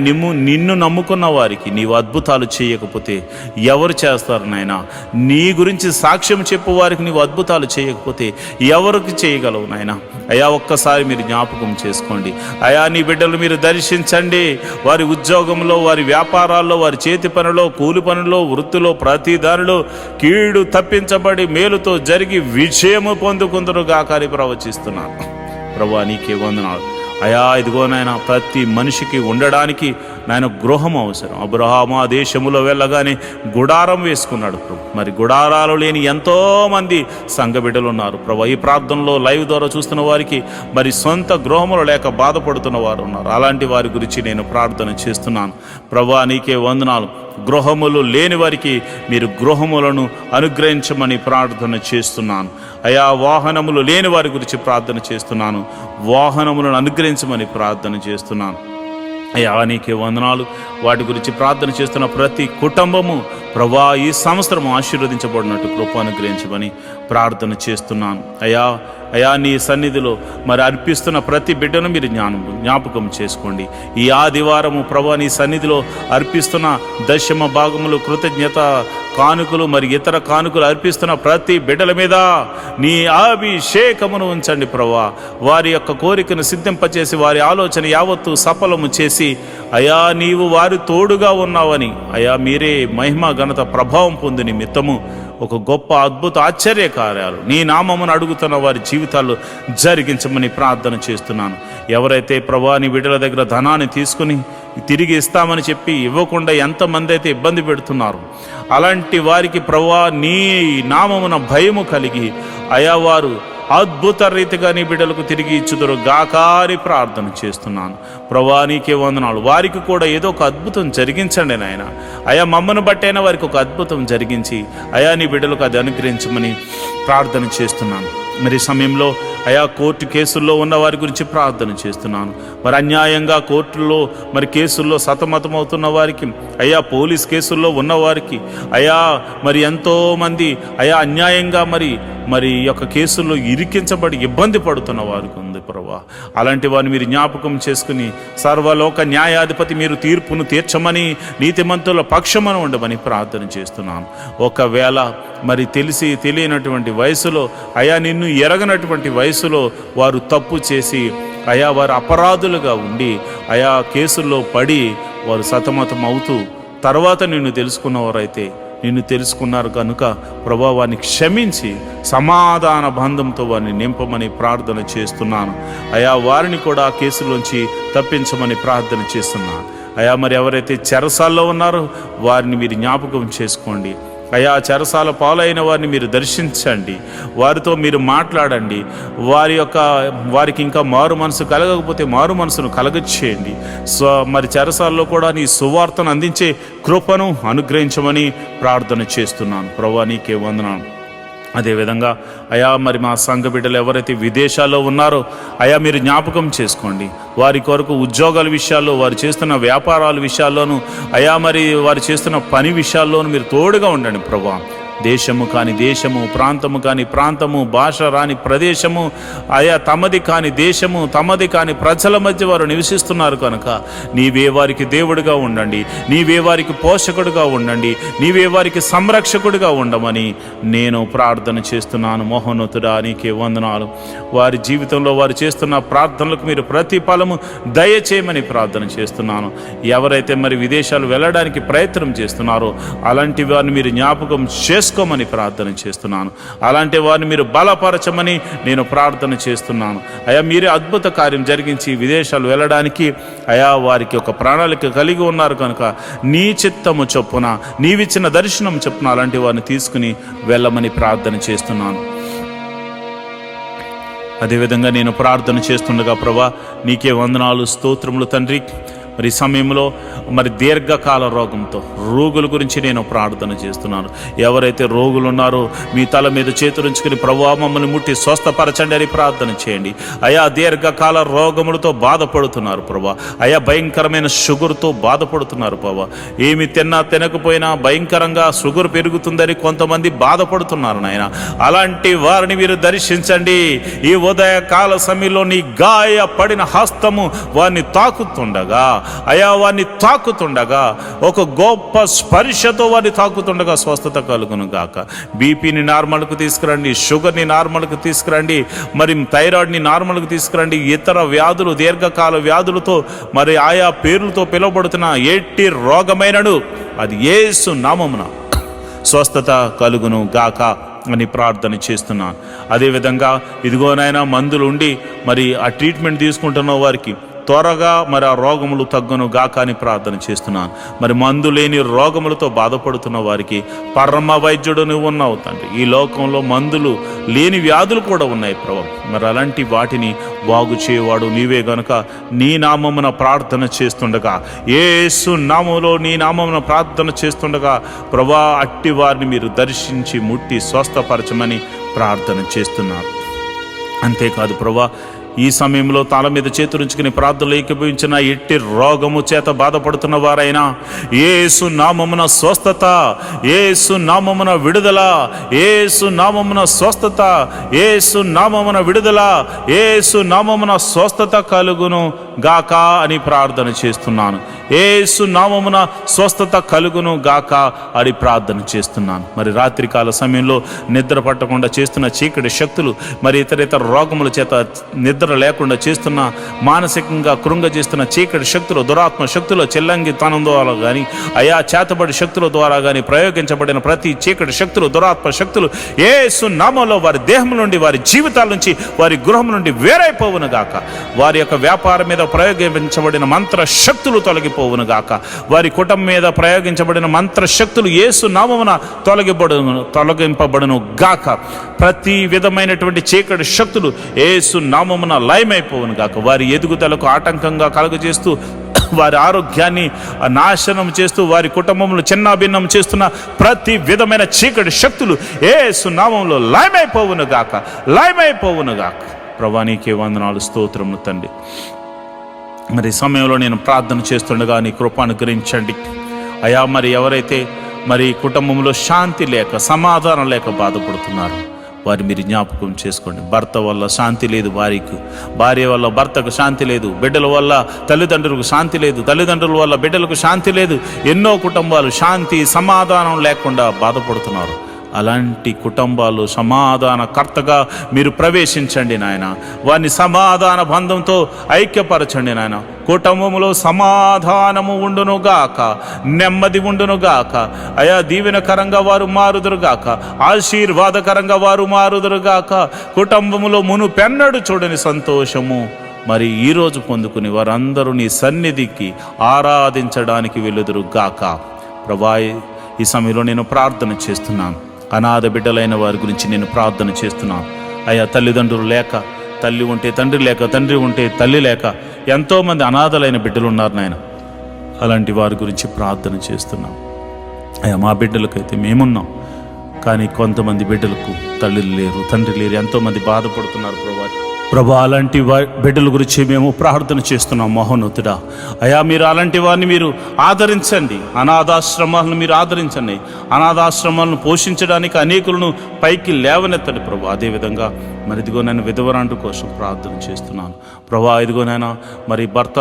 నిన్ను నమ్ముకున్న వారికి నీవు అద్భుతాలు చేయకపోతే ఎవరు చేస్తారు నాయన? నీ గురించి సాక్ష్యం చెప్పు వారికి నీవు అద్భుతాలు చేయకపోతే ఎవరికి చేయగలవు నాయన? అయా ఒక్కసారి మీరు జ్ఞాపకం చేసుకోండి. అయా నీ బిడ్డలు మీరు దర్శించండి. వారి ఉద్యోగంలో, వారి వ్యాపారాల్లో, వారి చేతి పనిలో, కూలి పనుల్లో, వృత్తిలో, ప్రతి దానిలో కీడు తప్పించబడి మేలుతో జరిగి విజయము పొందుకుందరుగాక అని ప్రవచిస్తున్నాను ప్రభువా. నీకే వందనాలు. అయా ఇదిగో నాయన ప్రతి మనిషికి ఉండడానికి నాయన గృహం అవసరం. అబ్రహాము ఆ దేశములో వెళ్ళగానే గుడారం వేసుకున్నాడు ప్రభు. మరి గుడారాలు లేని ఎంతోమంది సంఘ బిడ్డలు ఉన్నారు ప్రభు. ఈ ప్రార్థనలో లైవ్ ద్వారా చూస్తున్న వారికి మరి సొంత గృహములు లేక బాధపడుతున్న వారు ఉన్నారు. అలాంటి వారి గురించి నేను ప్రార్థన చేస్తున్నాను ప్రభు. నీకే వందనాలు. గృహములు లేని వారికి మీరు గృహములను అనుగ్రహించమని ప్రార్థన చేస్తున్నాను. అయా వాహనములు లేని వారి గురించి ప్రార్థన చేస్తున్నాను. వాహనములను అనుగ్రహించమని ప్రార్థన చేస్తున్నాను. అయ్యా నీకే వందనాలు. వాటి గురించి ప్రార్థన చేస్తున్న ప్రతి కుటుంబము ప్రభా ఈ సంవత్సరం ఆశీర్వదించబడినట్టు కృప అనుగ్రహించమని ప్రార్థన చేస్తున్నాను. అయా నీ సన్నిధిలో మరి అర్పిస్తున్న ప్రతి బిడ్డను మీరు జ్ఞాపకం చేసుకోండి. ఈ ఆదివారము ప్రభా నీ సన్నిధిలో అర్పిస్తున్న దశమ భాగములు, కృతజ్ఞత కానుకలు, మరి ఇతర కానుకలు అర్పిస్తున్న ప్రతి బిడ్డల మీద నీ అభిషేకమును ఉంచండి ప్రభా. వారి యొక్క కోరికను సిద్ధింపచేసి వారి ఆలోచన యావత్తు సఫలము చేసి అయా నీవు వారి తోడుగా ఉన్నావని అయా మీరే మహిమ ఘనత ప్రభావం పొంది నిమిత్తము ఒక గొప్ప అద్భుత ఆశ్చర్య కార్యాలు నీ నామమును అడుగుతున్న వారి జీవితాల్లో జరిగించమని ప్రార్థన చేస్తున్నాను. ఎవరైతే ప్రభా నీ బిడ్డల దగ్గర ధనాన్ని తీసుకుని తిరిగి ఇస్తామని చెప్పి ఇవ్వకుండా ఎంతమంది అయితే ఇబ్బంది పెడుతున్నారు, అలాంటి వారికి ప్రభా నీ నామమున భయము కలిగి అయా వారు అద్భుత రీతిగా నీ బిడ్డలకు తిరిగి ఇచ్చుదురు గాకారి ప్రార్థన చేస్తున్నాను. ప్రభా నీకే వందనాలు. వారికి కూడా ఏదో ఒక అద్భుతం జరిగించండి నాయన. అయా మమ్మను బట్టైనా వారికి ఒక అద్భుతం జరిగించి అయా నీ బిడ్డలకు అది అనుగ్రహించమని ప్రార్థన చేస్తున్నాను. మరి సమయంలో అయా కోర్టు కేసుల్లో ఉన్న వారి గురించి ప్రార్థన చేస్తున్నాను. మరి అన్యాయంగా కోర్టుల్లో మరి కేసుల్లో సతమతమవుతున్న వారికి, అయా పోలీస్ కేసుల్లో ఉన్నవారికి, అయా మరి ఎంతోమంది అయా అన్యాయంగా మరి యొక్క కేసుల్లో ఇరికించబడి ఇబ్బంది పడుతున్న వారికి ఉంది ప్రభా. అలాంటి వారిని మీరు జ్ఞాపకం చేసుకుని సర్వలోక న్యాయాధిపతి మీరు తీర్పును తీర్చమని నీతిమంతుల పక్షమని ఉండమని ప్రార్థన చేస్తున్నాను. ఒకవేళ మరి తెలిసి తెలియనటువంటి వయసులో అయా నిన్ను ఎరగనటువంటి వయసులో వారు తప్పు చేసి అయా వారు అపరాధులుగా ఉండి అయా కేసుల్లో పడి వారు సతమతం అవుతూ తర్వాత నిన్ను తెలుసుకున్నవారైతే నిన్ను తెలుసుకున్నారు కనుక ప్రభావాన్ని క్షమించి సమాధాన బంధంతో వారిని నింపమని ప్రార్థన చేస్తున్నాను. అయా వారిని కూడా ఆ కేసులోంచి తప్పించమని ప్రార్థన చేస్తున్నాను. అయా మరి ఎవరైతే చెరసాల్లో ఉన్నారో వారిని మీరు జ్ఞాపకం చేసుకోండి. అయా చెరసాల పాలైన వారిని మీరు దర్శించండి, వారితో మీరు మాట్లాడండి. వారికి ఇంకా మారు మనసు కలగకపోతే మారు మనసును కలగచేయండి. మరి చెరసాల్లో కూడా నీ సువార్తను అందించే కృపను అనుగ్రహించమని ప్రార్థన చేస్తున్నాను. ప్రభువా నీకే వందనాలు. అదేవిధంగా అయా మరి మా సంఘ బిడ్డలు ఎవరైతే విదేశాల్లో ఉన్నారో అయా మీరు జ్ఞాపకం చేసుకోండి. వారి కొరకు ఉద్యోగాల విషయాల్లో, వారు చేస్తున్న వ్యాపారాల విషయాల్లోనూ అయా మరి వారు చేస్తున్న పని విషయాల్లోనూ మీరు తోడుగా ఉండండి ప్రభా. దేశము కాని దేశము, ప్రాంతము కాని ప్రాంతము, భాష రాని ప్రదేశము, అయా తమది కాని దేశము, తమది కాని ప్రజల మధ్య వారు నివసిస్తున్నారు కనుక నీవే వారికి దేవుడిగా ఉండండి, నీవే వారికి పోషకుడిగా ఉండండి, నీవే వారికి సంరక్షకుడిగా ఉండమని నేను ప్రార్థన చేస్తున్నాను. మహోన్నతుడా నీకే వందనాలు. వారి జీవితంలో వారు చేస్తున్న ప్రార్థనలకు మీరు ప్రతిఫలము దయచేయమని ప్రార్థన చేస్తున్నాను. ఎవరైతే మరి విదేశాలు వెళ్ళడానికి ప్రయత్నం చేస్తున్నారో అలాంటి వారిని మీరు జ్ఞాపకం చేసుకోమని ప్రార్థన చేస్తున్నాను. అలాంటి వారిని మీరు బలపరచమని నేను ప్రార్థన చేస్తున్నాను. అయా మీరే అద్భుత కార్యం జరిగించి విదేశాలు వెళ్ళడానికి అయా వారికి ఒక ప్రణాళిక కలిగి ఉన్నారు కనుక నీ చిత్తము చొప్పున, నీవిచ్చిన దర్శనం చొప్పున అలాంటి వారిని తీసుకుని వెళ్ళమని ప్రార్థన చేస్తున్నాను. అదేవిధంగా నేను ప్రార్థన చేస్తుండగా ప్రభా నీకే వందనాలు, స్తోత్రములు తండ్రి. మరి సమయంలో మరి దీర్ఘకాల రోగుల గురించి నేను ప్రార్థన చేస్తున్నాను. ఎవరైతే రోగులు ఉన్నారో మీ తల మీద చేతులుంచుకుని ప్రభువా మమ్మల్ని ముట్టి స్వస్థపరచండి అని ప్రార్థన చేయండి. అయా దీర్ఘకాల రోగములతో బాధపడుతున్నారు ప్రభా. అయా భయంకరమైన షుగర్తో బాధపడుతున్నారు ప్రభా. ఏమి తినకపోయినా భయంకరంగా షుగర్ పెరుగుతుందని కొంతమంది బాధపడుతున్నారు నాయన. అలాంటి వారిని మీరు దర్శించండి. ఈ ఉదయకాల సమయంలో నీ గాయపడిన హస్తము వారిని తాకుతుండగా, అయా వారిని తాకుతుండగా, ఒక గొప్ప స్పర్శతో వారిని తాకుతుండగా స్వస్థత కలుగును గాక. బీపీని నార్మల్కు తీసుకురండి, షుగర్ని నార్మల్కు తీసుకురండి, మరి థైరాయిడ్ని నార్మల్కు తీసుకురండి. ఇతర వ్యాధులు, దీర్ఘకాల వ్యాధులతో మరి ఆయా పేర్లతో పిలువబడుతున్న ఎట్టి రోగమైనను అది యేసు నామమున స్వస్థత కలుగును గాక అని ప్రార్థన చేస్తున్నాను. అదేవిధంగా ఇదిగోనైనా మందులు ఉండి మరి ఆ ట్రీట్మెంట్ తీసుకుంటున్న వారికి త్వరగా మరి ఆ రోగములు తగ్గును గాక అని ప్రార్థన చేస్తున్నాను. మరి మందు లేని రోగములతో బాధపడుతున్న వారికి పరమ వైద్యుడు నువ్వు ఉన్నావు తండ్రి. ఈ లోకంలో మందులు లేని వ్యాధులు కూడా ఉన్నాయి ప్రభు. మరి అలాంటి వాటిని బాగు చేయవాడు నీవే గనుక నీ నామమున ప్రార్థన చేస్తుండగా, యేసు నామములో నీ నామమున ప్రార్థన చేస్తుండగా ప్రభా అట్టి వారిని మీరు దర్శించి ముట్టి స్వస్థపరచమని ప్రార్థన చేస్తున్నారు. అంతేకాదు ప్రభా ఈ సమయంలో తల మీద చేతులుంచుకుని ప్రార్థనలు ఏకీభవించిన ఎట్టి రోగము చేత బాధపడుతున్న వారైనా యేసు నామమున స్వస్థత, యేసు నామమున విడుదల, యేసు నామమున స్వస్థత, యేసు నామమున విడుదల, యేసు నామమున స్వస్థత కలుగును గాక అని ప్రార్థన చేస్తున్నాను. యేసు నామమున స్వస్థత కలుగును గాక అని ప్రార్థన చేస్తున్నాను. మరి రాత్రికాల సమయంలో నిద్ర పట్టకుండా చేస్తున్న చీకటి శక్తులు, మరి ఇతర రోగముల చేత నిద్ర లేకుండా చేస్తున్న, మానసికంగా కృంగజేస్తున్న చీకటి శక్తులు, దురాత్మ శక్తులు, చెల్లంగితనం ద్వారా కానీ అయా చేతబడి శక్తుల ద్వారా కానీ ప్రయోగించబడిన ప్రతి చీకటి శక్తులు, దురాత్మ శక్తులు యేసు నామములో వారి దేహం నుండి, వారి జీవితాల నుంచి, వారి గృహం నుండి వేరైపోవును గాక. వారి యొక్క వ్యాపారం మీద ప్రయోగించబడిన మంత్ర శక్తులు తొలగిపోవును గాక. వారి కుటుంబం మీద ప్రయోగించబడిన మంత్ర శక్తులు యేసు నామమున తొలగింపబడును గాక. ప్రతి విధమైనటువంటి చీకటి శక్తులు యేసు నామమున లయమైపోవును గాక. వారి ఎదుగుదలకు ఆటంకంగా కలుగజేస్తూ, వారి ఆరోగ్యాన్ని నాశనం చేస్తూ, వారి కుటుంబంలో చిన్నాభిన్నం చేస్తున్న ప్రతి విధమైన చీకటి శక్తులు యేసు నామములో లయమైపోవును గాక, లయమైపోవును గాక. ప్రభువా నీకే వందనాలు, స్తోత్రములు తండ్రి. మరి సమయంలో నేను ప్రార్థన చేస్తుండగా నీ కృప అనుగ్రహించండి అయా. మరి ఎవరైతే మరి కుటుంబంలో శాంతి లేక, సమాధానం లేక బాధపడుతున్నారు, వారి మీరు జ్ఞాపకం చేసుకోండి. భర్త వల్ల శాంతి లేదు భార్యకు, భార్య వల్ల భర్తకు శాంతి లేదు, బిడ్డల వల్ల తల్లిదండ్రులకు శాంతి లేదు, తల్లిదండ్రుల వల్ల బిడ్డలకు శాంతి లేదు. ఎన్నో కుటుంబాలు శాంతి సమాధానం లేకుండా బాధపడుతున్నారు. అలాంటి కుటుంబాలు సమాధానకర్తగా మీరు ప్రవేశించండి నాయన. వారిని సమాధాన బంధంతో ఐక్యపరచండి నాయన. కుటుంబంలో సమాధానము ఉండునుగాక, నెమ్మది ఉండునుగాక అయా. దీవెనకరంగా వారు మారుదురుగాక, ఆశీర్వాదకరంగా వారు మారుదురుగాక. కుటుంబములో మునుపెన్నడు చూడని సంతోషము మరి ఈరోజు పొందుకుని వారందరూ నీ సన్నిధికి ఆరాధించడానికి వెలుదురుగాక. ప్రభా ఈ సమయంలో నేను ప్రార్థన చేస్తున్నాను. అనాథ బిడ్డలైన వారి గురించి నేను ప్రార్థన చేస్తున్నాను అయ్యా. తల్లిదండ్రులు లేక, తల్లి ఉంటే తండ్రి లేక, తండ్రి ఉంటే తల్లి లేక ఎంతోమంది అనాథలైన బిడ్డలు ఉన్నారు నాయన. అలాంటి వారి గురించి ప్రార్థన చేస్తున్నాం అయ్యా. మా బిడ్డలకైతే మేమున్నాం, కానీ కొంతమంది బిడ్డలకు తల్లిలు లేరు, తండ్రి లేరు, ఎంతోమంది బాధపడుతున్నారు ప్రభా. అలాంటి బిడ్డల గురించి మేము ప్రార్థన చేస్తున్నాం మహోన్నతుడా అయా. మీరు అలాంటి వారిని మీరు ఆదరించండి, అనాథాశ్రమాలను మీరు ఆదరించండి. అనాథాశ్రమాలను పోషించడానికి అనేకులను పైకి లేవనెత్తండి ప్రభా. అదేవిధంగా మరి ఇదిగో నేను విధవరాంటు కోసం ప్రార్థన చేస్తున్నాను ప్రభా. ఇదిగో నేను మరి భర్త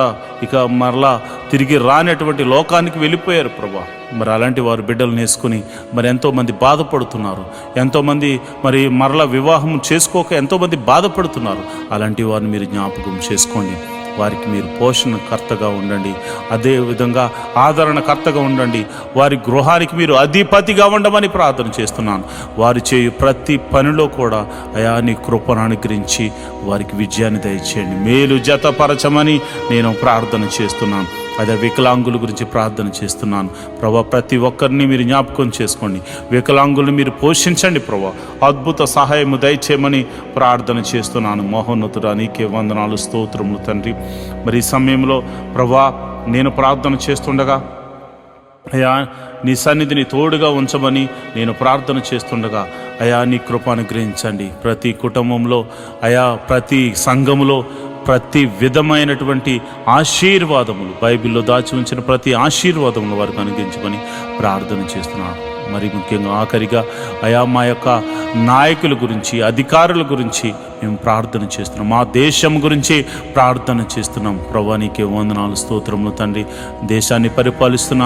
ఇక మరలా తిరిగి రానటువంటి లోకానికి వెళ్ళిపోయారు ప్రభా. మరి అలాంటి వారు బిడ్డలను వేసుకుని మరి ఎంతోమంది బాధపడుతున్నారు, ఎంతోమంది మరి మరలా వివాహం చేసుకోక ఎంతోమంది బాధపడుతున్నారు. అలాంటి వారిని మీరు జ్ఞాపకం చేసుకోండి. వారికి మీరు పోషణకర్తగా ఉండండి, అదేవిధంగా ఆదరణకర్తగా ఉండండి. వారి గృహానికి మీరు అధిపతిగా ఉండమని ప్రార్థన చేస్తున్నాను. వారు చేయు ప్రతి పనిలో కూడా అయా నీ కృపను అనుగ్రహించి వారికి విజయాన్ని దయచేయండి, మేలు జతపరచమని నేను ప్రార్థన చేస్తున్నాను. అదే వికలాంగుల గురించి ప్రార్థన చేస్తున్నాను ప్రభా. ప్రతి ఒక్కరిని మీరు జ్ఞాపకం చేసుకోండి, వికలాంగులను మీరు పోషించండి ప్రభా. అద్భుత సహాయము దయచేయమని ప్రార్థన చేస్తున్నాను. మహోన్నతుడా నీకే వందనాలు, స్తోత్రములు తండ్రి. మరి ఈ సమయంలో ప్రభా నేను ప్రార్థన చేస్తుండగా అయా నీ సన్నిధిని తోడుగా ఉంచమని నేను ప్రార్థన చేస్తుండగా అయా నీ కృప అనుగ్రహించండి. ప్రతి కుటుంబంలో అయా, ప్రతి సంఘములో ప్రతి విధమైనటువంటి ఆశీర్వాదములు, బైబిల్లో దాచి ఉంచిన ప్రతి ఆశీర్వాదములు వారికి అనుగ్రహించమని ప్రార్థన చేస్తున్నాను. మరి ముఖ్యంగా ఆఖరిగా అయా మా యొక్క నాయకుల గురించి, అధికారుల గురించి మేము ప్రార్థన చేస్తున్నాం. మా దేశం గురించి ప్రార్థన చేస్తున్నాం ప్రభువా. నీకే వందనాలు, స్తోత్రములు తండ్రి. దేశాన్ని పరిపాలిస్తున్న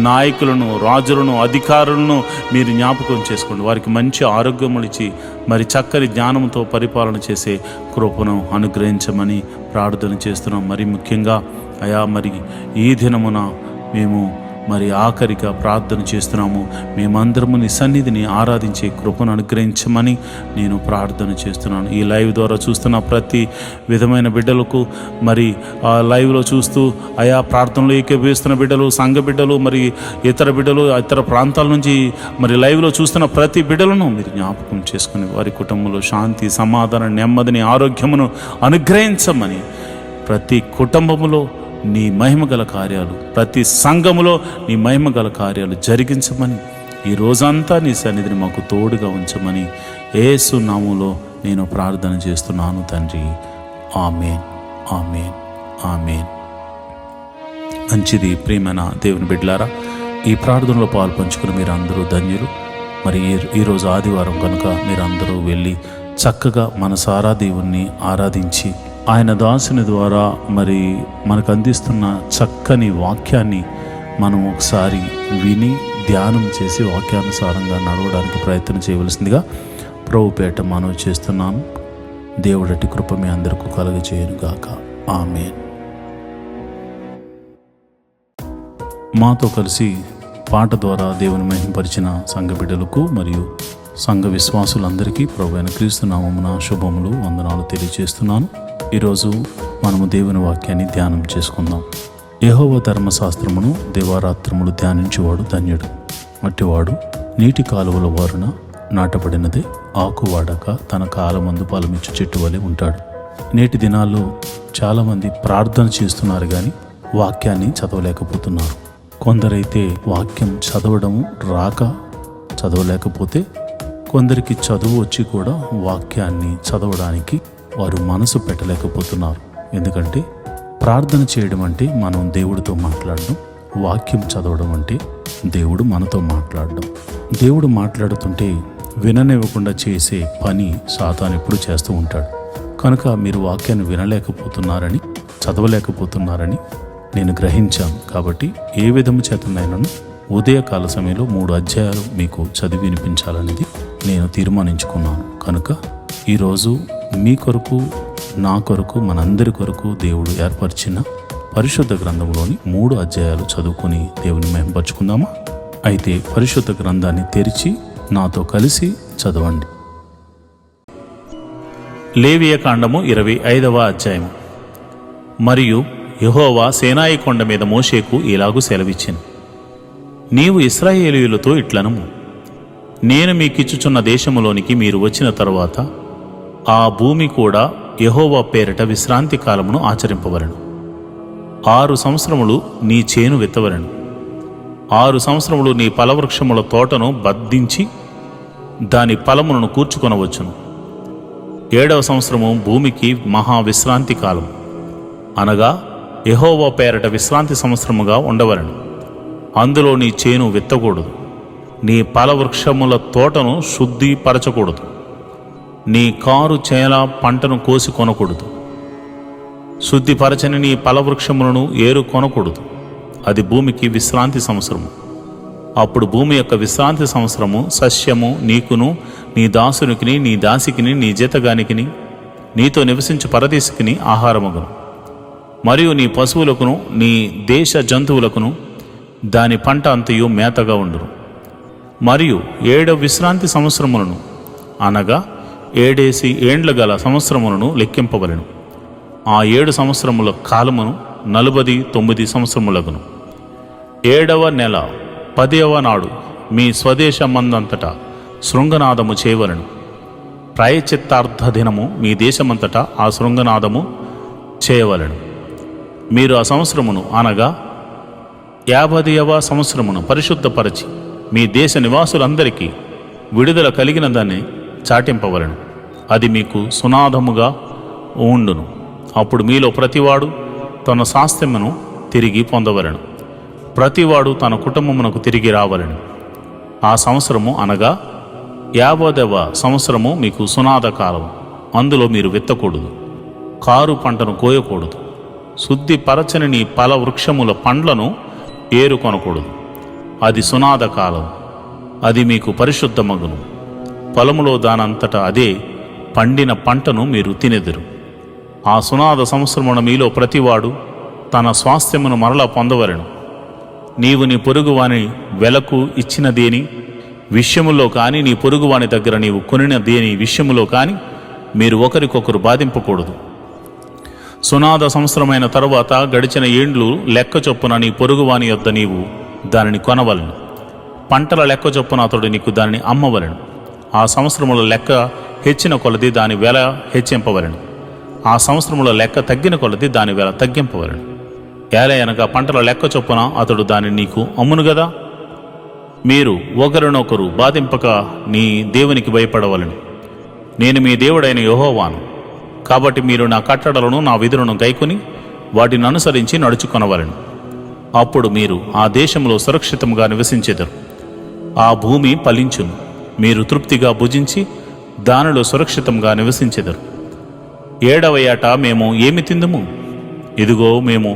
నాయకులను, రాజులను, అధికారులను మీరు జ్ఞాపకం చేసుకోండి. వారికి మంచి ఆరోగ్యములు ఇచ్చి మరి చక్కని జ్ఞానంతో పరిపాలన చేసే కృపను అనుగ్రహించమని ప్రార్థన చేస్తున్నాం. మరి ముఖ్యంగా అయా మరి ఈ దినమున మేము మరి ఆఖరిగా ప్రార్థన చేస్తున్నాము. మేమందరము నీ సన్నిధిని ఆరాధించే కృపను అనుగ్రహించమని నేను ప్రార్థన చేస్తున్నాను. ఈ లైవ్ ద్వారా చూస్తున్న ప్రతి విధమైన బిడ్డలకు, మరి ఆ లైవ్లో చూస్తూ ఆయా ప్రార్థనలు ఏకీభవిస్తున్న బిడ్డలు, సంఘ బిడ్డలు, మరి ఇతర బిడ్డలు, ఇతర ప్రాంతాల నుంచి మరి లైవ్లో చూస్తున్న ప్రతి బిడ్డలను మీరు జ్ఞాపకం చేసుకుని వారి కుటుంబంలో శాంతి, సమాధానం, నెమ్మదిని, ఆరోగ్యమును అనుగ్రహించమని, ప్రతి కుటుంబములో నీ మహిమగల కార్యాలు, ప్రతి సంఘములో నీ మహిమగల కార్యాలు జరిగించమని, ఈ రోజంతా నీ సన్నిధిని మాకు తోడుగా ఉంచమని యేసు నామములో నేను ప్రార్థన చేస్తున్నాను తండ్రి. ఆమేన్, ఆమేన్, ఆమేన్. మంచిది. ప్రియమైన దేవుని బిడ్డలారా, ఈ ప్రార్థనలో పాల్పంచుకుని మీరు అందరూ ధన్యులు. మరి ఈరోజు ఆదివారం కనుక మీరందరూ వెళ్ళి చక్కగా మనసారా దేవుణ్ణి ఆరాధించి ఆయన దాసుని ద్వారా మరి మనకు అందిస్తున్న చక్కని వాక్యాన్ని మనం ఒకసారి విని ధ్యానం చేసి వాక్యానుసారంగా నడవడానికి ప్రయత్నం చేయవలసిందిగా ప్రభుపేట మనవి చేస్తున్నాను. దేవుడటి కృప మీ అందరికీ కలుగజేయునుగాక. ఆమేన్. మాతో కలిసి పాట ద్వారా దేవుని మహిమపరిచిన సంఘ బిడ్డలకు మరియు సంఘ విశ్వాసులందరికీ ప్రభువైన క్రీస్తు నామమున శుభములు, వందనాలు తెలియజేస్తున్నాను. ఈరోజు మనము దేవుని వాక్యాన్ని ధ్యానం చేసుకుందాం. యెహోవా ధర్మశాస్త్రమును దివారాత్రములు ధ్యానించేవాడు ధన్యుడు. అట్టివాడు నీటి కాలువల వారున నాటబడినదే ఆకువాడక తన కాలమందు ఫలమిచ్చు చెట్టు వలె ఉంటాడు. నేటి దినాల్లో చాలామంది ప్రార్థన చేస్తున్నారు కానీ వాక్యాన్ని చదవలేకపోతున్నారు. కొందరైతే వాక్యం చదవడము రాక చదవలేకపోతే, కొందరికి చదువు వచ్చి కూడా వాక్యాన్ని చదవడానికి వారు మనసు పెట్టలేకపోతున్నారు. ఎందుకంటే ప్రార్థన చేయడం అంటే మనం దేవుడితో మాట్లాడడం, వాక్యం చదవడం అంటే దేవుడు మనతో మాట్లాడడం. దేవుడు మాట్లాడుతుంటే విననివ్వకుండా చేసే పని సాతాను ఎప్పుడు చేస్తూ ఉంటాడు. కనుక మీరు వాక్యాన్ని వినలేకపోతున్నారని, చదవలేకపోతున్నారని నేను గ్రహించాను. కాబట్టి ఏ విధము చేతనైనాను ఉదయకాల సమయంలో 3 అధ్యాయాలు మీకు చదివి వినిపించాలనేది నేను తీర్మానించుకున్నాను. కనుక ఈరోజు మీ కొరకు, నా కొరకు, మనందరి కొరకు దేవుడు ఏర్పరిచిన పరిశుద్ధ గ్రంథంలోని 3 అధ్యాయాలు చదువుకొని దేవుని మహిమపరుచుకుందామా? అయితే పరిశుద్ధ గ్రంథాన్ని తెరిచి నాతో కలిసి చదవండి. లేవియ కాండము 25వ అధ్యాయము. మరియు యెహోవా సేనాయి కొండ మీద మోషేకు ఇలాగు సెలవిచ్చెను. నీవు ఇశ్రాయేలీయులతో ఇట్లనము, నేను మీకిచ్చుచున్న దేశములోనికి మీరు వచ్చిన తరువాత ఆ భూమి కూడా యెహోవా పేరిట విశ్రాంతి కాలమును ఆచరింపవలెను. 6 సంవత్సరములు నీ చేను విత్తవలెను. 6 సంవత్సరములు నీ ఫలవృక్షముల తోటను బద్దించి దాని ఫలములను కూర్చుకొనవచ్చును. 7వ సంవత్సరము భూమికి మహా విశ్రాంతి కాలం, అనగా యెహోవా పేరట విశ్రాంతి సంవత్సరముగా ఉండవలెను. అందులో నీ చేను విత్తకూడదు, నీ ఫలవృక్షముల తోటను శుద్ధిపరచకూడదు, నీ కారు చేల పంటను కోసి కొనకూడదు, శుద్ధిపరచని నీ ఫలవృక్షములను ఏరు కొనకూడదు. అది భూమికి విశ్రాంతి సంవత్సరము. అప్పుడు భూమి యొక్క విశ్రాంతి సంవత్సరము సస్యము నీకును, నీ దాసునికిని, నీ దాసికిని, నీ జీతగానికిని, నీతో నివసించు పరదేశికిని ఆహారమగును. మరియు నీ పశువులకును, నీ దేశ జంతువులకును దాని పంట అంతయు మేతగా ఉండును. మరియు 7వ విశ్రాంతి సంవత్సరములను, అనగా 7 ఏండ్ల గల సంవత్సరములను లెక్కింపవలెను. ఆ 7 సంవత్సరముల కాలమును 49 సంవత్సరములగును. 7వ నెల 10వ నాడు మీ స్వదేశమందంతటా శృంగనాదము చేయవలెను. ప్రాయశ్చిత్తార్థ దినము మీ దేశమంతటా ఆ శృంగనాదము చేయవలెను. మీరు ఆ సంవత్సరమును, అనగా 50వ సంవత్సరమును పరిశుద్ధపరచి మీ దేశ నివాసులందరికీ విడుదల కలిగిన దాన్ని చాటింపవలెను. అది మీకు సునాదముగా ఉండును. అప్పుడు మీలో ప్రతివాడు తన స్వాస్థ్యమును తిరిగి పొందవలెను. ప్రతివాడు తన కుటుంబమునకు తిరిగి రావలెను. ఆ సంవత్సరము, అనగా 50వ సంవత్సరము మీకు సునాద కాలం. అందులో మీరు విత్తకూడదు, కారు పంటను కోయకూడదు, శుద్ధిపరచని నీ ఫల వృక్షముల పండ్లను ఏరుకొనకూడదు. అది సునాద కాలం, అది మీకు పరిశుద్ధమగును. పొలములో దానంతటా అదే పండిన పంటను మీరు తినెదరు. ఆ సునాద సంవత్సరమున మీలో ప్రతివాడు తన స్వాస్థ్యమును మరలా పొందవలెను. నీవు నీ పొరుగువాని వెలకు ఇచ్చిన దేని విషయములో కానీ, నీ పొరుగువాని దగ్గర నీవు కొనిన దేని విషయములో కానీ మీరు ఒకరికొకరు బాధింపకూడదు. సునాద సంవత్సరమైన తరువాత గడిచిన ఏండ్లు లెక్క చొప్పున నీ పొరుగువాని యొద్ద నీవు దానిని కొనవలెను. పంటల లెక్క చొప్పున అతడు నీకు దానిని అమ్మవలెను. ఆ సంవత్సరముల లెక్క హెచ్చిన కొలది దాని వెల హెచ్చింపవలెను. ఆ సంవత్సరముల లెక్క తగ్గిన కొలది దాని వెల తగ్గింపవలెను. ఏలయనగా పంటల లెక్క చొప్పున అతడు దానిని నీకు అమ్మును గదా. మీరు ఒకరినొకరు బాధింపక నీ దేవునికి భయపడవలెను. నేను మీ దేవుడైన యెహోవాను. కాబట్టి మీరు నా కట్టడలను నా విధులను గైకొని వాటిని అనుసరించి నడుచుకొనవలెను. అప్పుడు మీరు ఆ దేశంలో సురక్షితంగా నివసించెదరు. ఆ భూమి ఫలించును, మీరు తృప్తిగా భుజించి దానిలో సురక్షితంగా నివసించెదరు. 7వ ఏట మేము ఏమి తిందుము? ఇదిగో మేము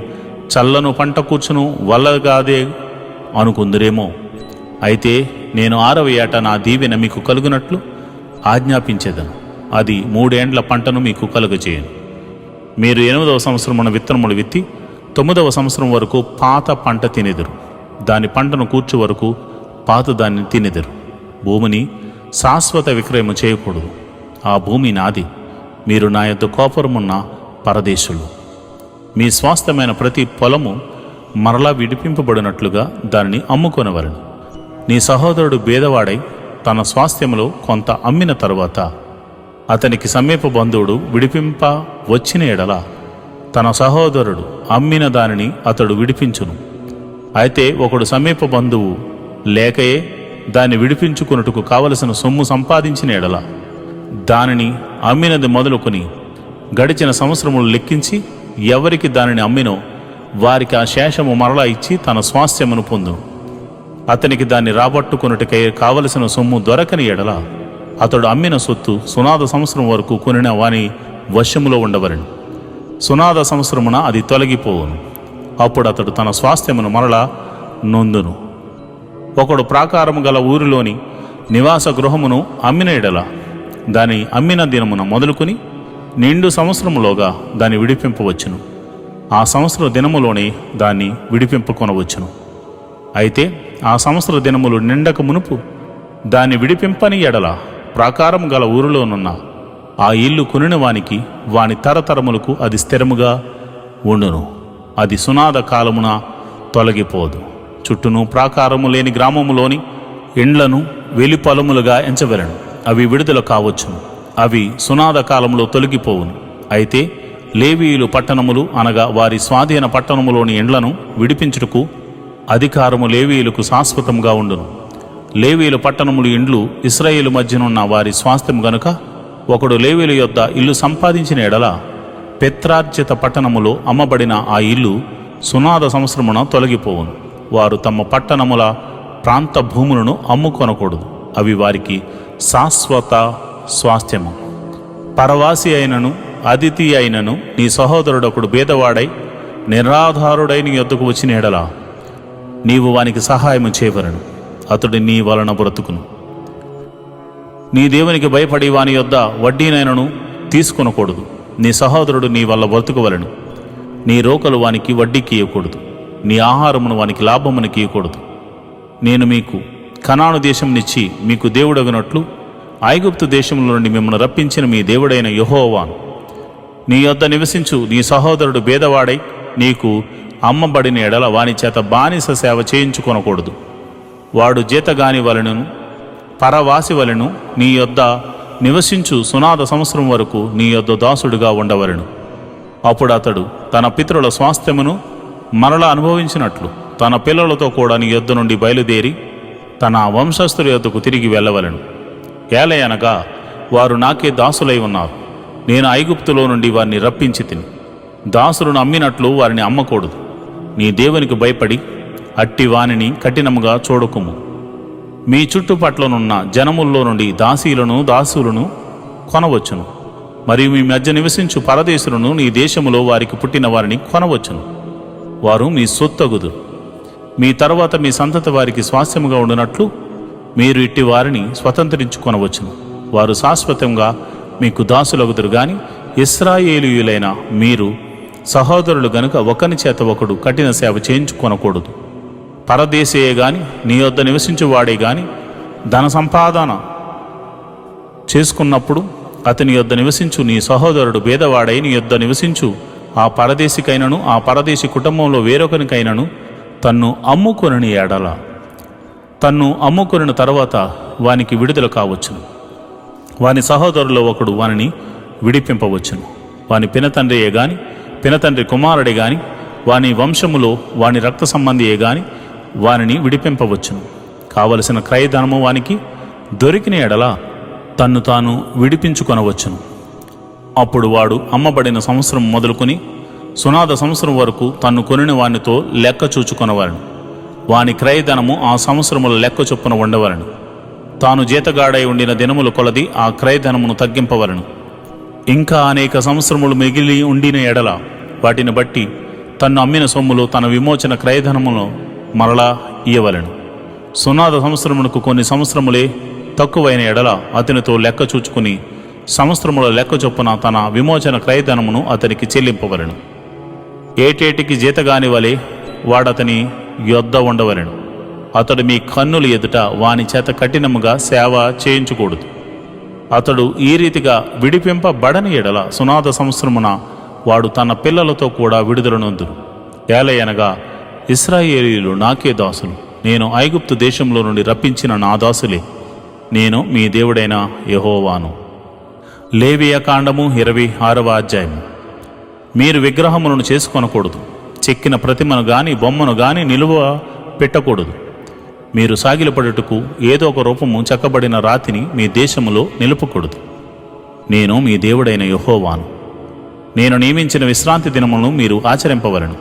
చల్లను పంట కూర్చును వల్లగాదే అనుకుందురేమో. అయితే నేను 6వ ఏట నా దీవెన మీకు కలుగునట్లు ఆజ్ఞాపించేదను. అది 3 ఏండ్ల పంటను మీకు కలుగజేయను. మీరు 8వ సంవత్సరమున విత్తనములు విత్తి 9వ సంవత్సరం వరకు పాత పంట తినెదరు. దాని పంటను కూర్చు వరకు పాత దాన్ని తినెదరు. భూమిని శాశ్వత విక్రయము చేయకూడదు. ఆ భూమి నాది, మీరు నా యొద్ద కోపరమున్న పరదేశులు. మీ స్వాస్థ్యమైన ప్రతి పొలము మరలా విడిపింపబడినట్లుగా దానిని అమ్ముకొనవలెను. నీ సహోదరుడు బేదవాడై తన స్వాస్థ్యములో కొంత అమ్మిన తరువాత అతనికి సమీప బంధువుడు విడిపింప వచ్చిన ఎడల తన సహోదరుడు అమ్మిన దానిని అతడు విడిపించును. అయితే ఒకడు సమీప బంధువు లేకయే దాన్ని విడిపించుకొనుటకు కావలసిన సొమ్ము సంపాదించిన ఎడల దానిని అమ్మినది మొదలుకొని గడిచిన సంవత్సరములు లెక్కించి ఎవరికి దానిని అమ్మినో వారికి ఆ శేషము మరలా ఇచ్చి తన స్వాస్థ్యమును పొందును. అతనికి దాన్ని రాబట్టుకొనుటకై కావలసిన సొమ్ము దొరకని ఎడల అతడు అమ్మిన సొత్తు సునాద సంవత్సరం వరకు కొనిన వాని వశములో ఉండవలెను. సునాద సంవత్సరమున అది తొలగిపోవును. అప్పుడు అతడు తన స్వాస్థ్యమును మరలా నొందును. ఒకడు ప్రాకారము గల ఊరిలోని నివాస గృహమును అమ్మిన ఎడల దాని అమ్మిన దినమున మొదలుకొని నిండు సంవత్సరములోగా దాన్ని విడిపింపవచ్చును. ఆ సంవత్సర దినములోనే దాన్ని విడిపింపుకొనవచ్చును. అయితే ఆ సంవత్సర దినములు నిండక మునుపు దాన్ని విడిపింపని ఎడల ప్రాకారం గల ఊరిలోనున్న ఆ ఇల్లు కొనిన వానికి వాని తరతరములకు అది స్థిరముగా ఉండును. అది సునాద కాలమున తొలగిపోదు. చుట్టూను ప్రాకారము లేని గ్రామములోని ఇండ్లను వెలిపొలములుగా ఎంచవలెను. అవి విడుదల కావచ్చును. అవి సునాద కాలంలో తొలగిపోవును. అయితే లేవీయులు పట్టణములు అనగా వారి స్వాధీన పట్టణములోని ఇండ్లను విడిపించుటకు అధికారము లేవీయులకు శాశ్వతంగా ఉండును. లేవీయుల పట్టణములు ఇండ్లు ఇశ్రాయేలు మధ్యనున్న వారి స్వాస్థ్యం గనుక ఒకడు లేవీయుల యొద్ద ఇల్లు సంపాదించిన ఎడల పిత్రార్జిత పట్టణములో అమ్మబడిన ఆ ఇల్లు సునాద సంవత్సరమున తొలగిపోవును. వారు తమ పట్టణముల ప్రాంత భూములను అమ్ముకొనకూడదు. అవి వారికి శాశ్వత స్వాస్థ్యము. పరవాసి అయినను అతిథి అయినను నీ సహోదరుడొకడు భేదవాడై నిరాధారుడై నీ యొద్దకు వచ్చిన ఎడల నీవు వానికి సహాయము చేయవలెను. అతడు నీ వలన బ్రతుకును. నీ దేవునికి భయపడి వాని యొద్ద వడ్డీనైనను తీసుకొనకూడదు. నీ సహోదరుడు నీ వల్ల బ్రతుకువలెను. నీ రోకలు వానికి వడ్డీకి ఇవ్వకూడదు. నీ ఆహారమును వానికి లాభమునికి ఇవ్వకూడదు. నేను మీకు కనాను దేశంనిచ్చి మీకు దేవుడగినట్లు ఐగుప్తు దేశంలో నుండి మిమ్మల్ని రప్పించిన మీ దేవుడైన యెహోవాను. నీ యొద్ద నివసించు నీ సహోదరుడు భేదవాడై నీకు అమ్మబడిన ఎడల వాని చేత బానిస సేవ చేయించుకొనకూడదు. వాడు జీతగాని వలెను పరవాసి వలెను నీ యొద్ద నివసించు సునాద సంవత్సరం వరకు నీ యొద్ద దాసుడుగా ఉండవలెను. అప్పుడు అతడు తన పితరుల స్వాస్థ్యమును మరలా అనుభవించినట్లు తన పిల్లలతో కూడా నీ యొద్ద నుండి బయలుదేరి తన వంశస్థుల యొద్దకు తిరిగి వెళ్ళవలెను. ఏలయనగా వారు నాకే దాసులై ఉన్నారు. నేను ఐగుప్తులో నుండి వారిని రప్పించి తిని దాసులను అమ్మినట్లు వారిని అమ్మకూడదు. నీ దేవునికి భయపడి అట్టి వానిని కఠినముగా చూడకుము. మీ చుట్టుపట్లనున్న జనముల్లో నుండి దాసీలను దాసులను కొనవచ్చును. మరియు మీ మధ్య నివసించు పరదేశులను నీ దేశములో వారికి పుట్టిన వారిని కొనవచ్చును. వారు మీ సొత్తగుదు. మీ తర్వాత మీ సంతతి వారికి స్వాస్థ్యముగా ఉండునట్లు మీరు ఇట్టి వారిని స్వతంత్రించుకొనవచ్చును. వారు శాశ్వతంగా మీకు దాసులగుదురు గాని ఇశ్రాయేలీయులైన మీరు సహోదరులు గనుక ఒకని చేత ఒకడు కఠిన సేవ చేయించుకొనకూడదు. పరదేశీయే గాని నీ యొద్ద నివసించువాడే గాని ధన సంపాదన చేసుకున్నప్పుడు అతని యొద్ద నివసించు నీ సహోదరుడు భేదవాడై నీ యొద్ద నివసించు ఆ పరదేశికైనను ఆ పరదేశి కుటుంబంలో వేరొకనికైనను తన్ను అమ్ముకొనని ఎడల తన్ను అమ్ముకొనిన తర్వాత వానికి విడుదల కావచ్చును. వాని సహోదరులో ఒకడు వానిని విడిపింపవచ్చును. వాని పినతండ్రియే గాని పినతండ్రి కుమారుడే గాని వాని వంశములో వాని రక్త సంబంధియే గాని వానిని విడిపింపవచ్చును. కావలసిన క్రయధనము వానికి దొరికిన ఎడల తన్ను తాను విడిపించుకొనవచ్చును. అప్పుడు వాడు అమ్మబడిన సంవత్సరం మొదలుకొని సునాద సంవత్సరం వరకు తన్ను కొనిన వానితో లెక్క చూచుకొనవలను. వాని క్రయధనము ఆ సంవత్సరముల లెక్క చొప్పున ఉండవలను. తాను జీతగాడై ఉండిన దినములు కొలది ఆ క్రయధనమును తగ్గింపవలను. ఇంకా అనేక సంవత్సరములు మిగిలి ఉండిన ఎడల వాటిని బట్టి తన్ను అమ్మిన సొమ్ములు తన విమోచన క్రయధనమును మరలా ఇయ్యవలను. సునాద సంవత్సరమునకు కొన్ని సంవత్సరములే తక్కువైన ఎడల అతనితో లెక్క చూచుకుని సంవత్సరముల లెక్క చొప్పున తన విమోచన క్రయధనమును అతనికి చెల్లింపవలను. ఏటేటికి జీతగాని వలె వాడతని యొద్ద ఉండవలను. అతడు మీ కన్నుల ఎదుట వాని చేత కఠినముగా సేవ చేయించకూడదు. అతడు ఈ రీతిగా విడిపింపబడని ఎడల సునాద సంవత్సరమున వాడు తన పిల్లలతో కూడా విడుదలనొందును. ఏలయనగా ఇశ్రాయేలీయులు నాకే దాసులు, నేను ఐగుప్తు దేశంలో నుండి రప్పించిన నా దాసులే. నేను మీ దేవుడైన యెహోవాను. లేవియ కాండము 26వ అధ్యాయము. మీరు విగ్రహములను చేసుకొనకూడదు. చెక్కిన ప్రతిమను గాని బొమ్మను గాని నిలువ పెట్టకూడదు. మీరు సాగిలపడుటకు ఏదో ఒక రూపము చెక్కబడిన రాతిని మీ దేశములో నిలుపకూడదు. నేను మీ దేవుడైన యెహోవాను. నేను నియమించిన విశ్రాంతి దినములను మీరు ఆచరింపవలను.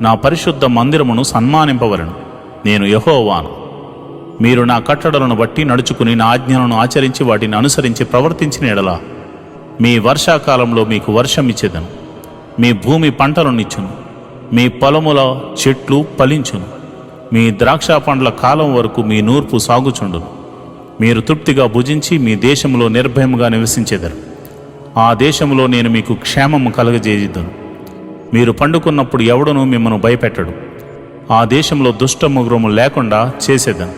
నా పరిశుద్ధ మందిరమును సన్మానింపవలను. నేను యెహోవాను. మీరు నా కట్టడలను బట్టి నడుచుకుని నా ఆజ్ఞలను ఆచరించి వాటిని అనుసరించి ప్రవర్తించిన ఎడల మీ వర్షాకాలంలో మీకు వర్షం ఇచ్చేదను. మీ భూమి పంటలనిచ్చును. మీ పొలముల చెట్లు ఫలించును. మీ ద్రాక్ష పండ్ల కాలం వరకు మీ నూర్పు సాగుచుండును. మీరు తృప్తిగా భుజించి మీ దేశంలో నిర్భయముగా నివసించెదరు. ఆ దేశంలో నేను మీకు క్షేమము కలగజేయుదును. మీరు పండుకున్నప్పుడు ఎవడునూ మిమ్మను భయపెట్టడు. ఆ దేశంలో దుష్టముగ్రము లేకుండా చేసేదను.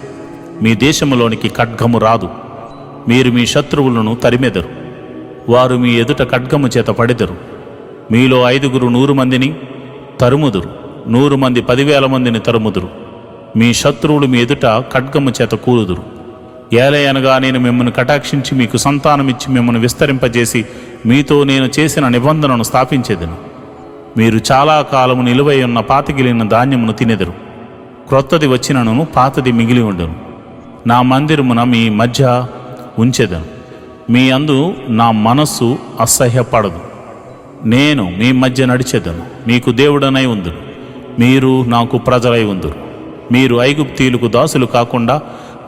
మీ దేశంలోనికి ఖడ్గము రాదు. మీరు మీ శత్రువులను తరిమెదరు. వారు మీ ఎదుట ఖడ్గము చేత పడెదరు. మీలో 5 100 మందిని తరుముదురు. 100 మంది 10,000 మందిని తరుముదురు. మీ శత్రువులు మీ ఎదుట ఖడ్గము చేత కూలుదురు. ఏలయనగా నేను మిమ్మల్ని కటాక్షించి మీకు సంతానమిచ్చి మిమ్మల్ని విస్తరింపజేసి మీతో నేను చేసిన నిబంధనను స్థాపించేదను. మీరు చాలా కాలము నిలువై ఉన్న పాతికిలిన ధాన్యమును తినెదరు. క్రొత్తది వచ్చినను పాతది మిగిలి ఉండును. నా మందిరమున మీ మధ్య ఉంచెదను. మీ అందు నా మనస్సు అసహ్యపడదు. నేను మీ మధ్య నడిచెదను. మీకు దేవుడనై ఉందును. మీరు నాకు ప్రజలై ఉందురు. మీరు ఐగుప్తీయులకు దాసులు కాకుండా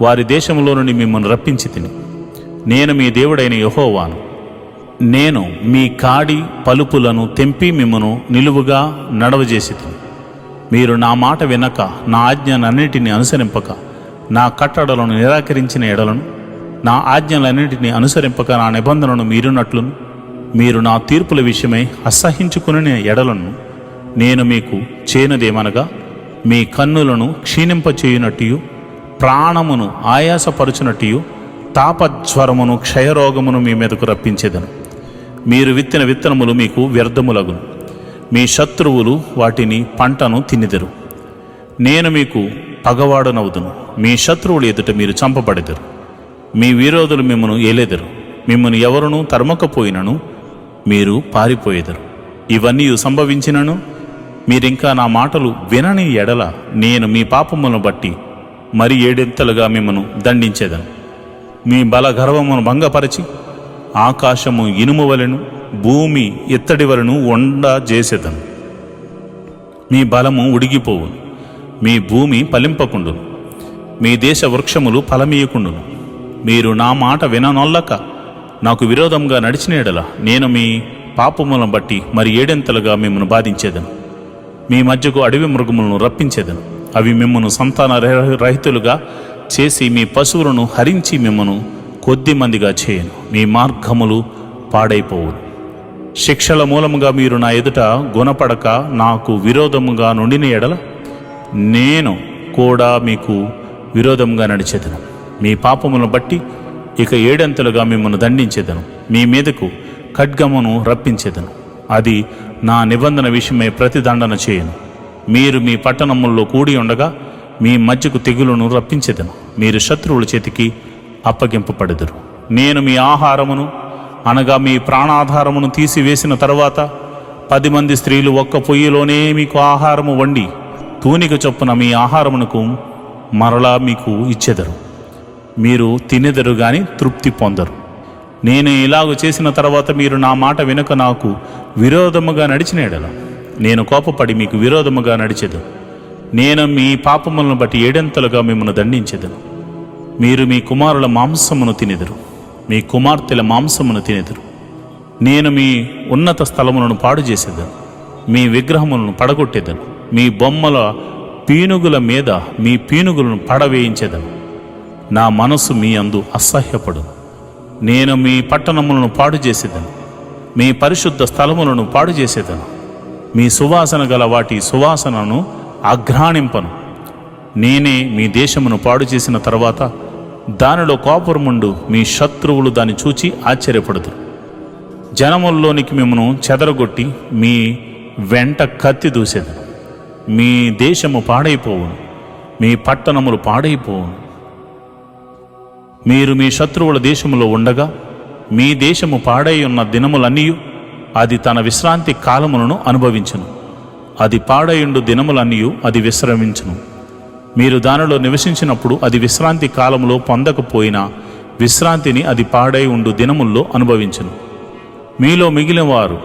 వారి దేశంలో నుండి మిమ్మల్ని రప్పించి తిని నేను మీ దేవుడైన యెహోవాను. నేను మీ కాడి పలుపులను తెంపి మిమ్మను నిలువుగా నడవజేసి తిని మీరు నా మాట వినక నా ఆజ్ఞలన్నిటిని అనుసరింపక నా కట్టడలను నిరాకరించిన ఎడలను నా ఆజ్ఞలన్నింటినీ అనుసరింపక నా నిబంధనను మీరున్నట్లును మీరు నా తీర్పుల విషయమై అసహించుకుని ఎడలను నేను మీకు చేయనదేమనగా మీ కన్నులను క్షీణింపచేయునట్టు ప్రాణమును ఆయాసపరుచునట్టు తాపజ్వరమును క్షయరోగమును మీ మీదకు రప్పించేదను. మీరు విత్తిన విత్తనములు మీకు వ్యర్థములగును. మీ శత్రువులు వాటిని పంటను తినిదెరు. నేను మీకు పగవాడనవుదును. మీ శత్రువులు ఎదుట మీరు చంపబడెదరు. మీ విరోధులు మిమ్మను ఏలెదరు. మిమ్మను ఎవరునూ తరమకపోయినను మీరు పారిపోయేదరు. ఇవన్నీ సంభవించినను మీరింకా నా మాటలు వినని ఎడల నేను మీ పాపములను బట్టి మరి 7 మిమ్మను దండించేదను. మీ బల గర్వమును భంగపరచి ఆకాశము ఇనుము వలెను భూమి ఇత్తడి వలెను చేసేదను. మీ బలము ఉడిగిపోవును. మీ భూమి ఫలింపకుండును. మీ దేశ వృక్షములు ఫలమీయకుండును. మీరు నా మాట విననొల్లక నాకు విరోధంగా నడిచిన ఎడల నేను మీ పాపములను బట్టి మరి 7 మిమ్మను బాధించేదను. మీ మధ్యకు అడవి మృగములను రప్పించేదను. అవి మిమ్మను సంతాన రహితులుగా చేసి మీ పశువులను హరించి మిమ్మను కొద్ది మందిగా చేయను. మీ మార్గములు పాడైపోవును. శిక్షల మూలముగా మీరు నా ఎదుట గుణపడక నాకు విరోధముగా నుండిన ఎడల నేను కూడా మీకు విరోధంగా నడిచేదను. మీ పాపములను బట్టి ఇక 7 మిమ్మల్ని దండించేదను. మీ మీదకు ఖడ్గమును రప్పించేదను. అది నా నిబంధన విషయమై ప్రతిదండన చేయను. మీరు మీ పట్టణముల్లో కూడి ఉండగా మీ మధ్యకు తెగులును రప్పించేదను. మీరు శత్రువుల చేతికి అప్పగింపబడెదరు. నేను మీ ఆహారమును అనగా మీ ప్రాణాధారమును తీసివేసిన తరువాత 10 మంది స్త్రీలు ఒక్క పొయ్యిలోనే మీకు ఆహారము వండి తూనిక చొప్పున మీ ఆహారమునకు మరలా మీకు ఇచ్చెదరు. మీరు తినెదరు గాని తృప్తి పొందరు. నేను ఇలాగ చేసిన తర్వాత మీరు నా మాట వెనుక నాకు విరోధముగా నడిచిన ఎడల నేను కోపపడి మీకు విరోధముగా నడిచెదను. నేను మీ పాపములను బట్టి 7 అంతలుగా మిమ్మల్ని దండించెదను. మీరు మీ కుమారుల మాంసమును తినెదరు, మీ కుమార్తెల మాంసమును తినెదరు. నేను మీ ఉన్నత స్థలములను పాడు చేసేదను, మీ విగ్రహములను పడగొట్టేదను, మీ బొమ్మల పీనుగుల మీద మీ పీనుగులను పడవేయించేదను. నా మనస్సు మీ అందు అసహ్యపడును. నేను మీ పట్టణములను పాడు చేసేదను, మీ పరిశుద్ధ స్థలములను పాడు చేసేదను. మీ సువాసన గల వాటి సువాసనను అఘ్రాణింపను. నేనే మీ దేశమును పాడు చేసిన తర్వాత దానిలో కోపముండు మీ శత్రువులు దాన్ని చూచి ఆశ్చర్యపడుదురు. జనముల్లోనికి మిమ్మను చెదరగొట్టి మీ వెంట కత్తి దూసేదను. మీ దేశము పాడైపోవును, మీ పట్టణములు పాడైపోవును. మీరు మీ శత్రువుల దేశములో ఉండగా మీ దేశము పాడై ఉన్న దినములన్నీ అది తన విశ్రాంతి కాలములను అనుభవించును. అది పాడయుండు దినములన్నీ అది విశ్రమించును. మీరు దానిలో నివసించినప్పుడు అది విశ్రాంతి కాలములో పొందకపోయినా విశ్రాంతిని అది పాడై ఉండు దినముల్లో అనుభవించును. మీలో మిగిలిన వారు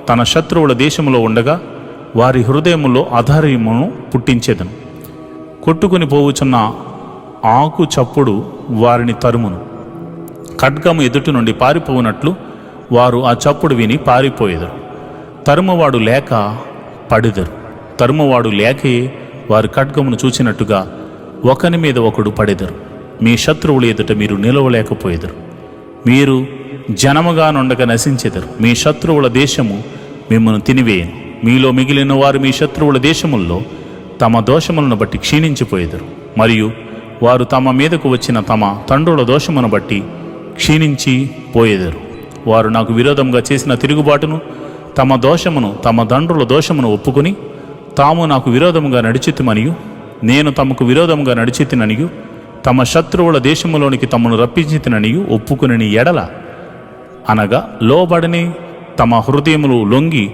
తన శత్రువుల దేశములో ఉండగా వారి హృదయములో అధైర్యమును పుట్టించేదను. కొట్టుకుని పోవుచున్న ఆకు చప్పుడు వారిని తరుమును. ఖడ్గము ఎదుటి నుండి పారిపోవునట్లు వారు ఆ చప్పుడు విని పారిపోయేదరు. తరుమువాడు లేక పడెదరు. తరుమువాడు లేకే వారి ఖడ్గమును చూచినట్టుగా ఒకని మీద ఒకడు పడెదరు. మీ శత్రువుల ఎదుట మీరు నిలవలేకపోయేదరు. మీరు జనముగా నుండగా నశించెదరు. మీ శత్రువుల దేశము మిమ్మల్ని తినివేయను. మీలో మిగిలిన వారు మీ శత్రువుల దేశముల్లో తమ దోషములను బట్టి క్షీణించిపోయేదరు. మరియు వారు తమ మీదకు వచ్చిన తమ తండ్రుల దోషమును బట్టి క్షీణించి పోయేదరు. వారు నాకు విరోధంగా చేసిన తిరుగుబాటును తమ దోషమును తమ తండ్రుల దోషమును ఒప్పుకొని తాము నాకు విరోధముగా నడిచితిమనియు నేను తమకు విరోధముగా నడిచితిననియు తమ శత్రువుల దేశములోనికి తమను రప్పించితిననియు ఒప్పుకుని ఎడల, అనగా లోబడని తమ హృదయములు లొంగి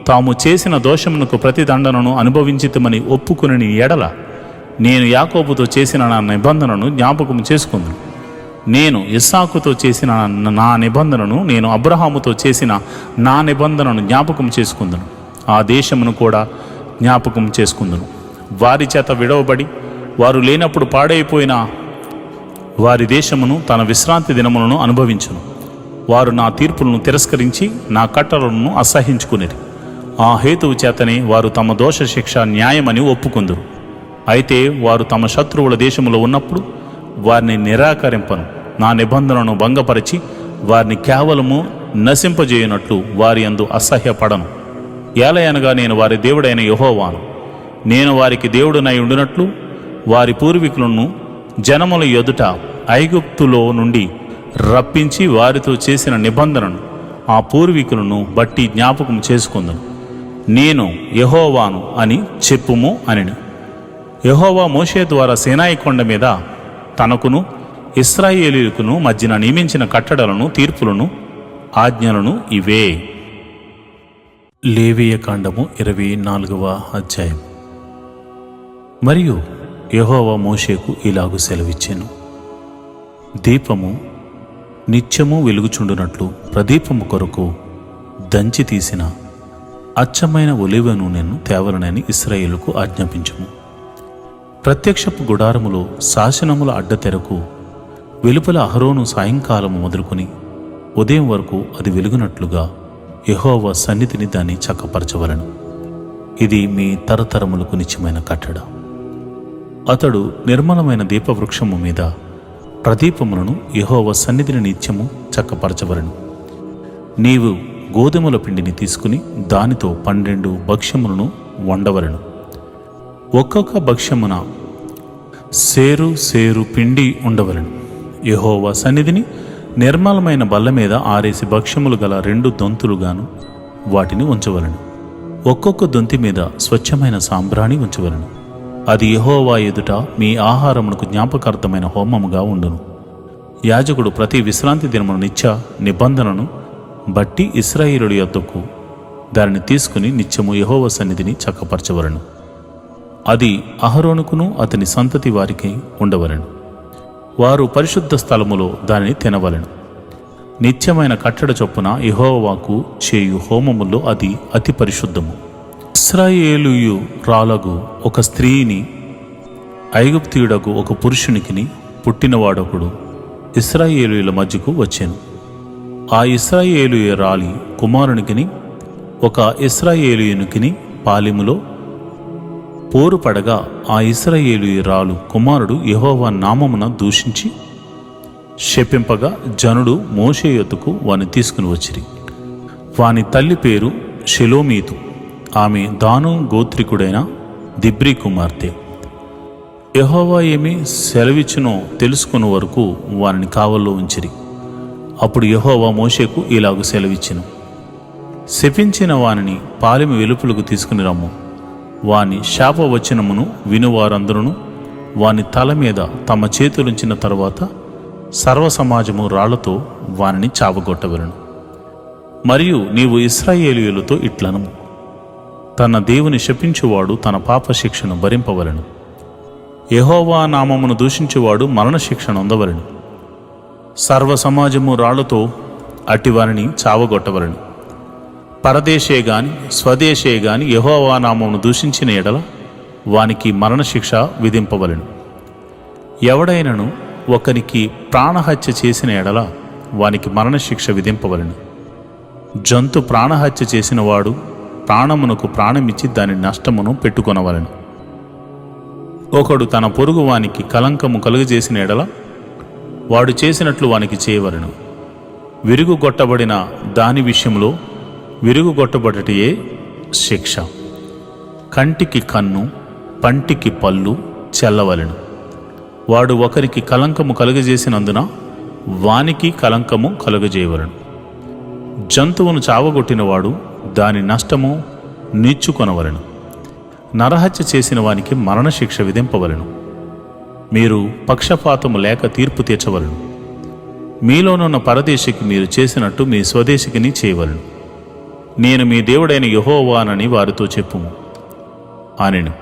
తాము చేసిన దోషమునకు ప్రతిదండనను అనుభవించితమని ఒప్పుకుని ఎడల, నేను యాకోబుతో చేసిన నా నిబంధనను జ్ఞాపకం చేసుకుందును. నేను ఇస్సాకుతో చేసిన నా నిబంధనను, నేను అబ్రహాముతో చేసిన నా నిబంధనను జ్ఞాపకం చేసుకుందును. ఆ దేశమును కూడా జ్ఞాపకం చేసుకుందును. వారి చేత విడవబడి వారు లేనప్పుడు పాడైపోయిన వారి దేశమును తన విశ్రాంతి దినములను అనుభవించును. వారు నా తీర్పులను తిరస్కరించి నా కట్టలను అసహించుకునేది. ఆ హేతువు చేతనే వారు తమ దోష శిక్ష న్యాయమని ఒప్పుకుందురు. అయితే వారు తమ శత్రువుల దేశములో ఉన్నప్పుడు వారిని నిరాకరింపను. నా నిబంధనను భంగపరిచి వారిని కేవలము నశింపజేయునట్లు వారి యందు అసహ్యపడను. ఏలయనగా నేను వారి దేవుడైన యెహోవాను. నేను వారికి దేవుడునై ఉండినట్లు వారి పూర్వీకులను జనముల ఎదుట ఐగుప్తులో నుండి రప్పించి వారితో చేసిన నిబంధనను ఆ పూర్వీకులను బట్టి జ్ఞాపకం చేసుకుందును. నేను యెహోవాను అని చెప్పుము అనిని. యెహోవా మోషే ద్వారా సీనాయి కొండ మీద తనకును ఇశ్రాయేలీయులకును మధ్యన నియమించిన కట్టడలను, తీర్పులను, ఆజ్ఞలను ఇవే. లేవీయ కాండము 24వ అధ్యాయం. మరియు యెహోవా మోషేకు ఇలాగు సెలవిచ్చెను. దీపము నిత్యము వెలుగుచుండునట్లు ప్రదీపము కొరకు దంచి తీసిన అచ్చమైన ఒలివ నూనెను తేవలనని ఇశ్రాయేలుకు ఆజ్ఞాపించుము. ప్రత్యక్షపు గుడారములో శాసనముల అడ్డతెరకు వెలుపల అహరోను సాయంకాలము మొదలుకొని ఉదయం వరకు అది వెలుగునట్లుగా యెహోవా సన్నిధిని దాన్ని చక్కపరచవలను. ఇది మీ తరతరములకు నిత్యమైన కట్టడ. అతడు నిర్మలమైన దీపవృక్షము మీద ప్రదీపములను యెహోవా సన్నిధిని నిత్యము చక్కపరచవలను. నీవు గోధుమల పిండిని తీసుకుని దానితో 12 భక్ష్యములను వండవలను. ఒక్కొక్క భక్ష్యమున సేరు పిండి ఉండవలను. యెహోవా సన్నిధిని నిర్మలమైన బల్ల మీద ఆరేసి భక్ష్యములు గల 2 దొంతులుగాను వాటిని ఉంచవలను. ఒక్కొక్క దొంతి మీద స్వచ్ఛమైన సాంబ్రాణి ఉంచవలను. అది యెహోవా ఎదుట మీ ఆహారమునకు జ్ఞాపకార్థమైన హోమముగా ఉండును. యాజకుడు ప్రతి విశ్రాంతి దినమున నిత్య నిబంధనను బట్టి ఇశ్రాయేలుల యొద్దకు దానిని తీసుకుని నిత్యము యెహోవా సన్నిధిని చక్కపరచవలను. అది అహరోనుకును అతని సంతతి వారికి ఉండవలను. వారు పరిశుద్ధ స్థలములో దానిని తినవలను. నిత్యమైన కట్టడ చొప్పున యెహోవాకు చేయు హోమములో అది అతి పరిశుద్ధము. ఇశ్రాయేలీయు రాలగు ఒక స్త్రీని ఐగుప్తీయుడకు ఒక పురుషునికిని పుట్టినవాడొకడు ఇశ్రాయేలీయుల మధ్యకు వచ్చెను. ఆ ఇశ్రాయేలీయ రాలి కుమారునికిని ఒక ఇశ్రాయేలీయునికిని పాలెములో పోరుపడగా ఆ ఇశ్రాయేలీయురాలు కుమారుడు యెహోవా నామమున దూషించి శపింపగా జనుడు మోషే యొద్దకు వాని తీసుకుని వచ్చిరి. వాని తల్లి పేరు షెలోమీతు. ఆమె దాను గోత్రికుడైన దిబ్రీ కుమార్తె. యెహోవా ఏమి సెలవిచ్చునో తెలుసుకున్న వరకు వానిని కావల్లో ఉంచిరి. అప్పుడు యెహోవా మోషేకు ఇలాగు సెలవిచ్చెను, శపించిన వానిని పాలెము వెలుపలకు తీసుకుని రమ్ము. వాని శాపవచనమును వినువారందరూ వాని తల మీద తమ చేతులుంచిన తరువాత సర్వసమాజము రాళ్లతో వానిని చావగొట్టవలను. మరియు నీవు ఇశ్రాయేలీయులతో ఇట్లనము, తన దేవుని శపించువాడు తన పాప శిక్షను భరింపవలను. యెహోవా నామమును దూషించువాడు మరణశిక్ష నొందవలను. సర్వసమాజము రాళ్లతో అటివారిని చావగొట్టవలను. పరదేశే గాని స్వదేశే గాని యెహోవా నామమును దూషించిన ఎడల వానికి మరణశిక్ష విధింపవలను. ఎవడైనను ఒకనికి ప్రాణహత్య చేసిన ఎడల వానికి మరణశిక్ష విధింపవలను. జంతు ప్రాణహత్య చేసిన వాడు ప్రాణమునకు ప్రాణమిచ్చి దాని నష్టమును పెట్టుకొనవలను. ఒకడు తన పొరుగు వానికి కలంకము కలుగజేసిన ఎడల వాడు చేసినట్లు వానికి చేయవలను. విరుగుగొట్టబడిన దాని విషయంలో విరుగుగొట్టబడటయే శిక్ష. కంటికి కన్ను, పంటికి పళ్ళు చెల్లవలెను. వాడు ఒకరికి కలంకము కలుగజేసినందున వానికి కలంకము కలుగజేయవలను. జంతువును చావగొట్టినవాడు దాని నష్టము నీచుకొనవలను. నరహత్య చేసిన వానికి మరణశిక్ష విధింపవలను. మీరు పక్షపాతము లేక తీర్పు తీర్చవలను. మీలోనున్న పరదేశికి మీరు చేసినట్టు మీ స్వదేశికిని చేయవలను. నేను మీ దేవుడైన యెహోవానని వారితో చెప్పుము అనెను.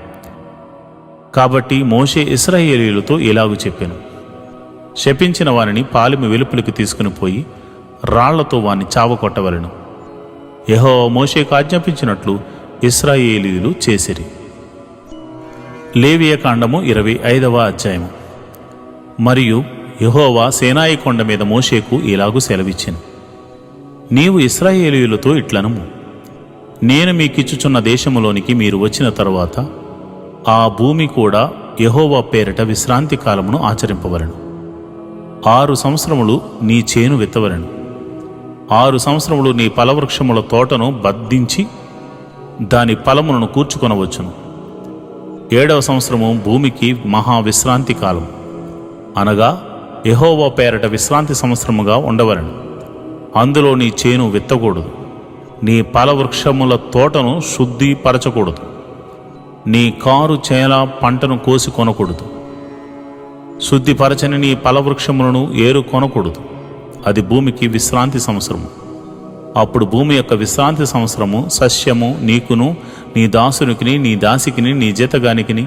కాబట్టి మోషే ఇశ్రాయేలీయులతో ఇలాగు చెప్పెను, శపించిన వారిని పాలెము వెలుపలికి తీసుకుని పోయి రాళ్లతో వారిని చావకొట్టవలెను. యెహోవా మోషేకు ఆజ్ఞాపించినట్లు ఇశ్రాయేలీయులు చేసిరి. లేవియ కాండము 25వ అధ్యాయము. మరియు యెహోవా సీనాయి కొండ మీద మోషేకు ఇలాగు సెలవిచ్చెను, నీవు ఇశ్రాయేలీయులతో ఇట్లనము, నేను మీకిచ్చుచున్న దేశములోనికి మీరు వచ్చిన తరువాత ఆ భూమి కూడా యెహోవా పేరిట విశ్రాంతి కాలమును ఆచరింపవలెను. 6 సంవత్సరములు నీ చేను విత్తవలెను. 6 సంవత్సరములు నీ ఫలవృక్షముల తోటను బద్దించి దాని ఫలములను కూర్చుకొనవచ్చును. 7వ సంవత్సరము భూమికి మహావిశ్రాంతి కాలం, అనగా యెహోవా పేరట విశ్రాంతి సంవత్సరముగా ఉండవలెను. అందులో నీ చేను విత్తకూడదు, నీ ఫలవృక్షముల తోటను శుద్ధిపరచకూడదు, నీ కారు చేల పంటను కోసి కొనకూడదు, శుద్ధిపరచని నీ ఫలవృక్షములను ఏరు కొనకూడదు. అది భూమికి విశ్రాంతి సంవత్సరము. అప్పుడు భూమి యొక్క విశ్రాంతి సంవత్సరము సస్యము నీకును నీ దాసునికిని నీ దాసికిని నీ జీతగానికిని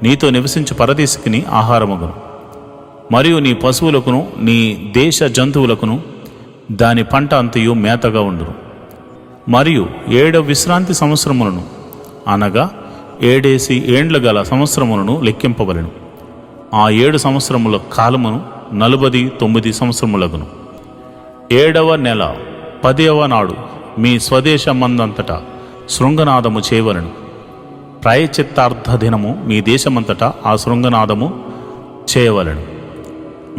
నీతో నివసించు పరదేశికిని ఆహారమగును. మరియు నీ పశువులకును నీ దేశ జంతువులకును దాని పంట అంతయు మేతగా ఉండును. మరియు 7వ విశ్రాంతి సంవత్సరములను, అనగా 7 ఏండ్లు గల సంవత్సరములను లెక్కింపవలెను. ఆ 7 సంవత్సరముల కాలమును 49 సంవత్సరములగును. 7వ నెల 10వ నాడు మీ స్వదేశమందంతటా శృంగనాదము చేయవలెను. ప్రాయశ్చిత్తార్థ దినము మీ దేశమంతటా ఆ శృంగనాదము చేయవలెను.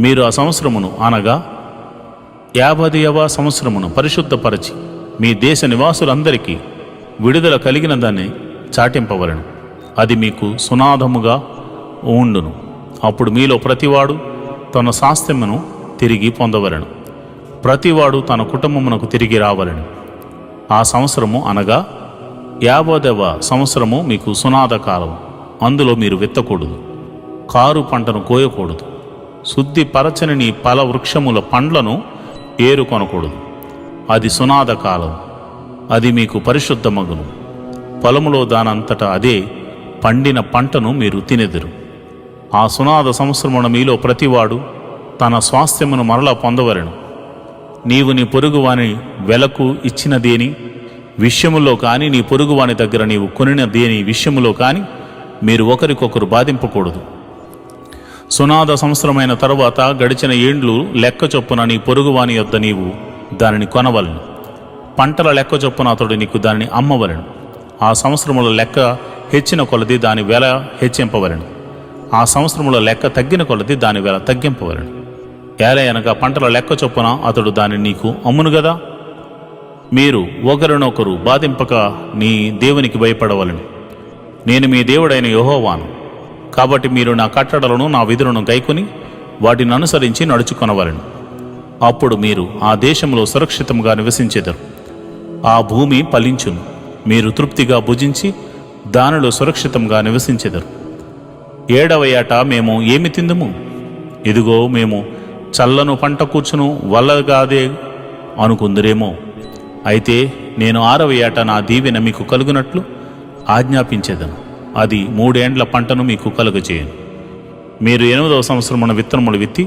మీరు ఆ సంవత్సరమును, అనగా 50వ సంవత్సరమును పరిశుద్ధపరచి మీ దేశ నివాసులందరికీ విడుదల కలిగిన దాన్ని చాటింపవలెను. అది మీకు సునాదముగా ఉండును. అప్పుడు మీలో ప్రతివాడు తన స్వాస్థ్యమును తిరిగి పొందవలెను. ప్రతివాడు తన కుటుంబమునకు తిరిగి రావలెను. ఆ సంవత్సరము, అనగా 50వ సంవత్సరము మీకు సునాద కాలం. అందులో మీరు విత్తకూడదు, కారు పంటను కోయకూడదు, శుద్ధిపరచని నీ ఫల వృక్షముల పండ్లను ఏరుకొనకూడదు. అది సునాద కాలం, అది మీకు పరిశుద్ధమగును. పొలములో దానంతటా అదే పండిన పంటను మీరు తినెదరు. ఆ సునాద సంవత్సరమున మీలో ప్రతివాడు తన స్వాస్థ్యమును మరలా పొందవలెను. నీవు నీ పొరుగువాని వెలకు ఇచ్చిన దేని విషయములో కానీ, నీ పొరుగువాని దగ్గర నీవు కొనిన దేని విషయములో కానీ మీరు ఒకరికొకరు బాధింపకూడదు. సునాద సంవత్సరమైన తరువాత గడిచిన ఏండ్లు లెక్క చొప్పున నీ పొరుగువాని యొద్ద నీవు దానిని కొనవలను. పంటల లెక్క చొప్పున అతడు నీకు దానిని అమ్మవలను. ఆ సంవత్సరముల లెక్క హెచ్చిన కొలది దాని వెల హెచ్చింపవలను. ఆ సంవత్సరముల లెక్క తగ్గిన కొలది దాని వెల తగ్గింపవలను. ఏలయనగా పంటల లెక్క చొప్పున అతడు దానిని నీకు అమ్మును గదా. మీరు ఒకరినొకరు బాధింపక నీ దేవునికి భయపడవలను. నేను మీ దేవుడైన యెహోవాను. కాబట్టి మీరు నా కట్టడలను నా విధులను గైకొని వాటిని అనుసరించి నడుచుకొనవలను. అప్పుడు మీరు ఆ దేశంలో సురక్షితంగా నివసించెదరు. ఆ భూమి ఫలించును. మీరు తృప్తిగా భుజించి దానిలో సురక్షితంగా నివసించెదరు. 7వ ఏట మేము ఏమి తిందుము? ఇదిగో మేము చల్లను పంట కూర్చును వల్లగాదే అనుకుందురేమో. అయితే నేను 6వ ఏట నా దీవెన మీకు కలుగునట్లు ఆజ్ఞాపించేదను. అది 3 ఏండ్ల పంటను మీకు కలుగజేయను. మీరు 8వ సంవత్సరమున విత్తనములు విత్తి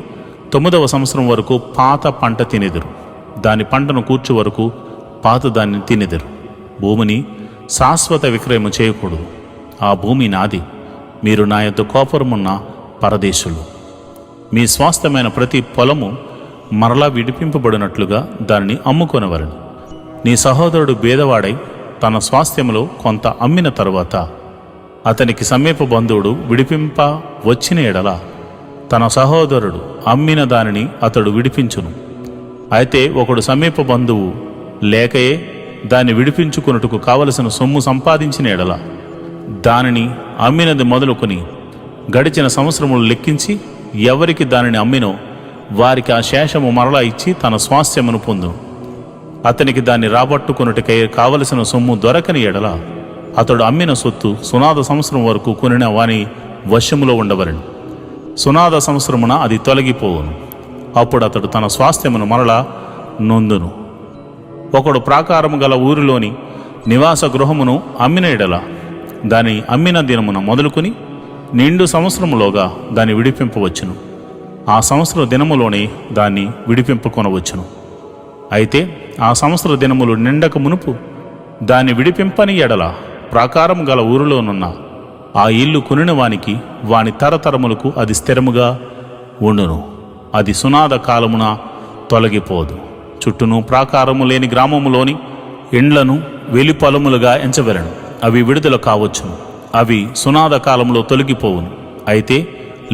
9వ సంవత్సరం వరకు పాత పంట తినెదరు. దాని పంటను కూర్చు వరకు పాత దాన్ని తినెదరు. భూమిని శాశ్వత విక్రయము చేయకూడదు. ఆ భూమి నాది. మీరు నా యొద్ద కోపరమున్న పరదేశులు. మీ స్వాస్థ్యమైన ప్రతి పొలము మరలా విడిపింపబడినట్లుగా దానిని అమ్ముకొనవలను. నీ సహోదరుడు బేదవాడై తన స్వాస్థ్యములో కొంత అమ్మిన తరువాత అతనికి సమీప బంధువుడు విడిపింప వచ్చిన ఎడల తన సహోదరుడు అమ్మిన దానిని అతడు విడిపించును. అయితే ఒకడు సమీప బంధువు లేకయే దాన్ని విడిపించుకొనుటకు కావలసిన సొమ్ము సంపాదించిన ఎడల దానిని అమ్మినది మొదలుకొని గడిచిన సంవత్సరములు లెక్కించి ఎవరికి దానిని అమ్మినో వారికి ఆ శేషము మరలా ఇచ్చి తన స్వాస్థ్యమును పొందును. అతనికి దాన్ని రాబట్టుకొనుటకై కావలసిన సొమ్ము దొరకని ఎడల అతడు అమ్మిన సొత్తు సునాద సంవత్సరం వరకు కొనిన వాని వశములో ఉండవలను. సునాద సంవత్సరమున అది తొలగిపోవును. అప్పుడు అతడు తన స్వాస్థ్యమును మరలా నొందును. ఒకడు ప్రాకారము గల ఊరిలోని నివాస గృహమును అమ్మిన ఎడల దాని అమ్మిన దినమున మొదలుకొని నిండు సంవత్సరములోగా దాన్ని విడిపింపవచ్చును. ఆ సంవత్సర దినములోనే దాన్ని విడిపింపుకొనవచ్చును. అయితే ఆ సంవత్సర దినములు నిండక మునుపు దాన్ని విడిపింపని ఎడల ప్రాకారం గల ఊరిలోనున్న ఆ ఇల్లు కొనిన వానికి వాని తరతరములకు అది స్థిరముగా ఉండును. అది సునాద కాలమున తొలగిపోదు. చుట్టూను ప్రాకారము లేని గ్రామములోని ఇండ్లను వెలిపొలములుగా ఎంచవలను. అవి విడుదల కావచ్చును. అవి సునాద కాలంలో తొలగిపోవును. అయితే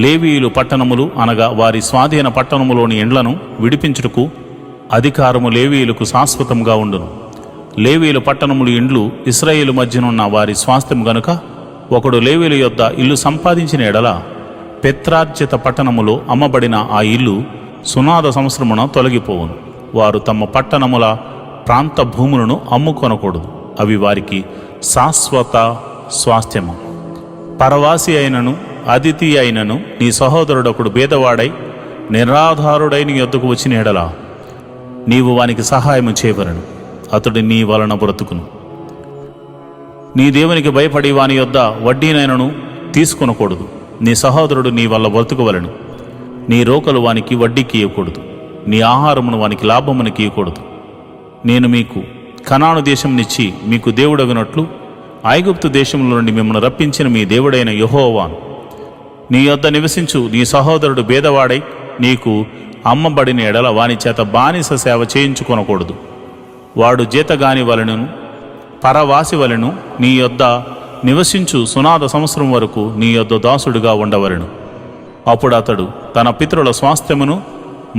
లేవీయులు పట్టణములు అనగా వారి స్వాధీన పట్టణములోని ఇండ్లను విడిపించుటకు అధికారము లేవీయులకు శాశ్వతంగా ఉండును. లేవీయుల పట్టణములు ఇండ్లు ఇశ్రాయేలు మధ్యనున్న వారి స్వాస్థ్యం గనుక ఒకడు లేవీయుల యొద్ద ఇల్లు సంపాదించిన ఎడల పిత్రార్జిత పట్టణములో అమ్మబడిన ఆ ఇల్లు సునాద సంవత్సరమున తొలగిపోవును. వారు తమ పట్టణముల ప్రాంత భూములను అమ్ముకొనకూడదు. అవి వారికి శాశ్వత స్వాస్థ్యము. పరవాసి అయినను అతిథి అయినను నీ సహోదరుడొకడు బేదవాడై నిరాధారుడై నీ యొద్దకు వచ్చిన ఎడల నీవు వానికి సహాయము చేయవలను. అతడు నీ వలన బ్రతుకును. నీ దేవునికి భయపడి వాని యొద్ద వడ్డీనైనను తీసుకొనకూడదు. నీ సహోదరుడు నీ వల్ల బ్రతుకువలను. నీ రోకలు వానికి వడ్డీకి ఇవ్వకూడదు. నీ ఆహారమును వానికి లాభమునికి ఇవ్వకూడదు. నేను మీకు కనాను దేశంనిచ్చి మీకు దేవుడగినట్లు ఐగుప్తు దేశంలో నుండి మిమ్మల్ని రప్పించిన మీ దేవుడైన యెహోవాను. నీ యొద్ద నివసించు నీ సహోదరుడు బేదవాడై నీకు అమ్మబడిన ఎడల వాని చేత బానిస సేవ చేయించుకొనకూడదు. వాడు జీతగాని వలెను పరవాసి వలెను నీ యొద్ద నివసించు సునాద సంవత్సరం వరకు నీ యొద్ద దాసుడుగా ఉండవలెను. అప్పుడు అతడు తన పితరుల స్వాస్థ్యమును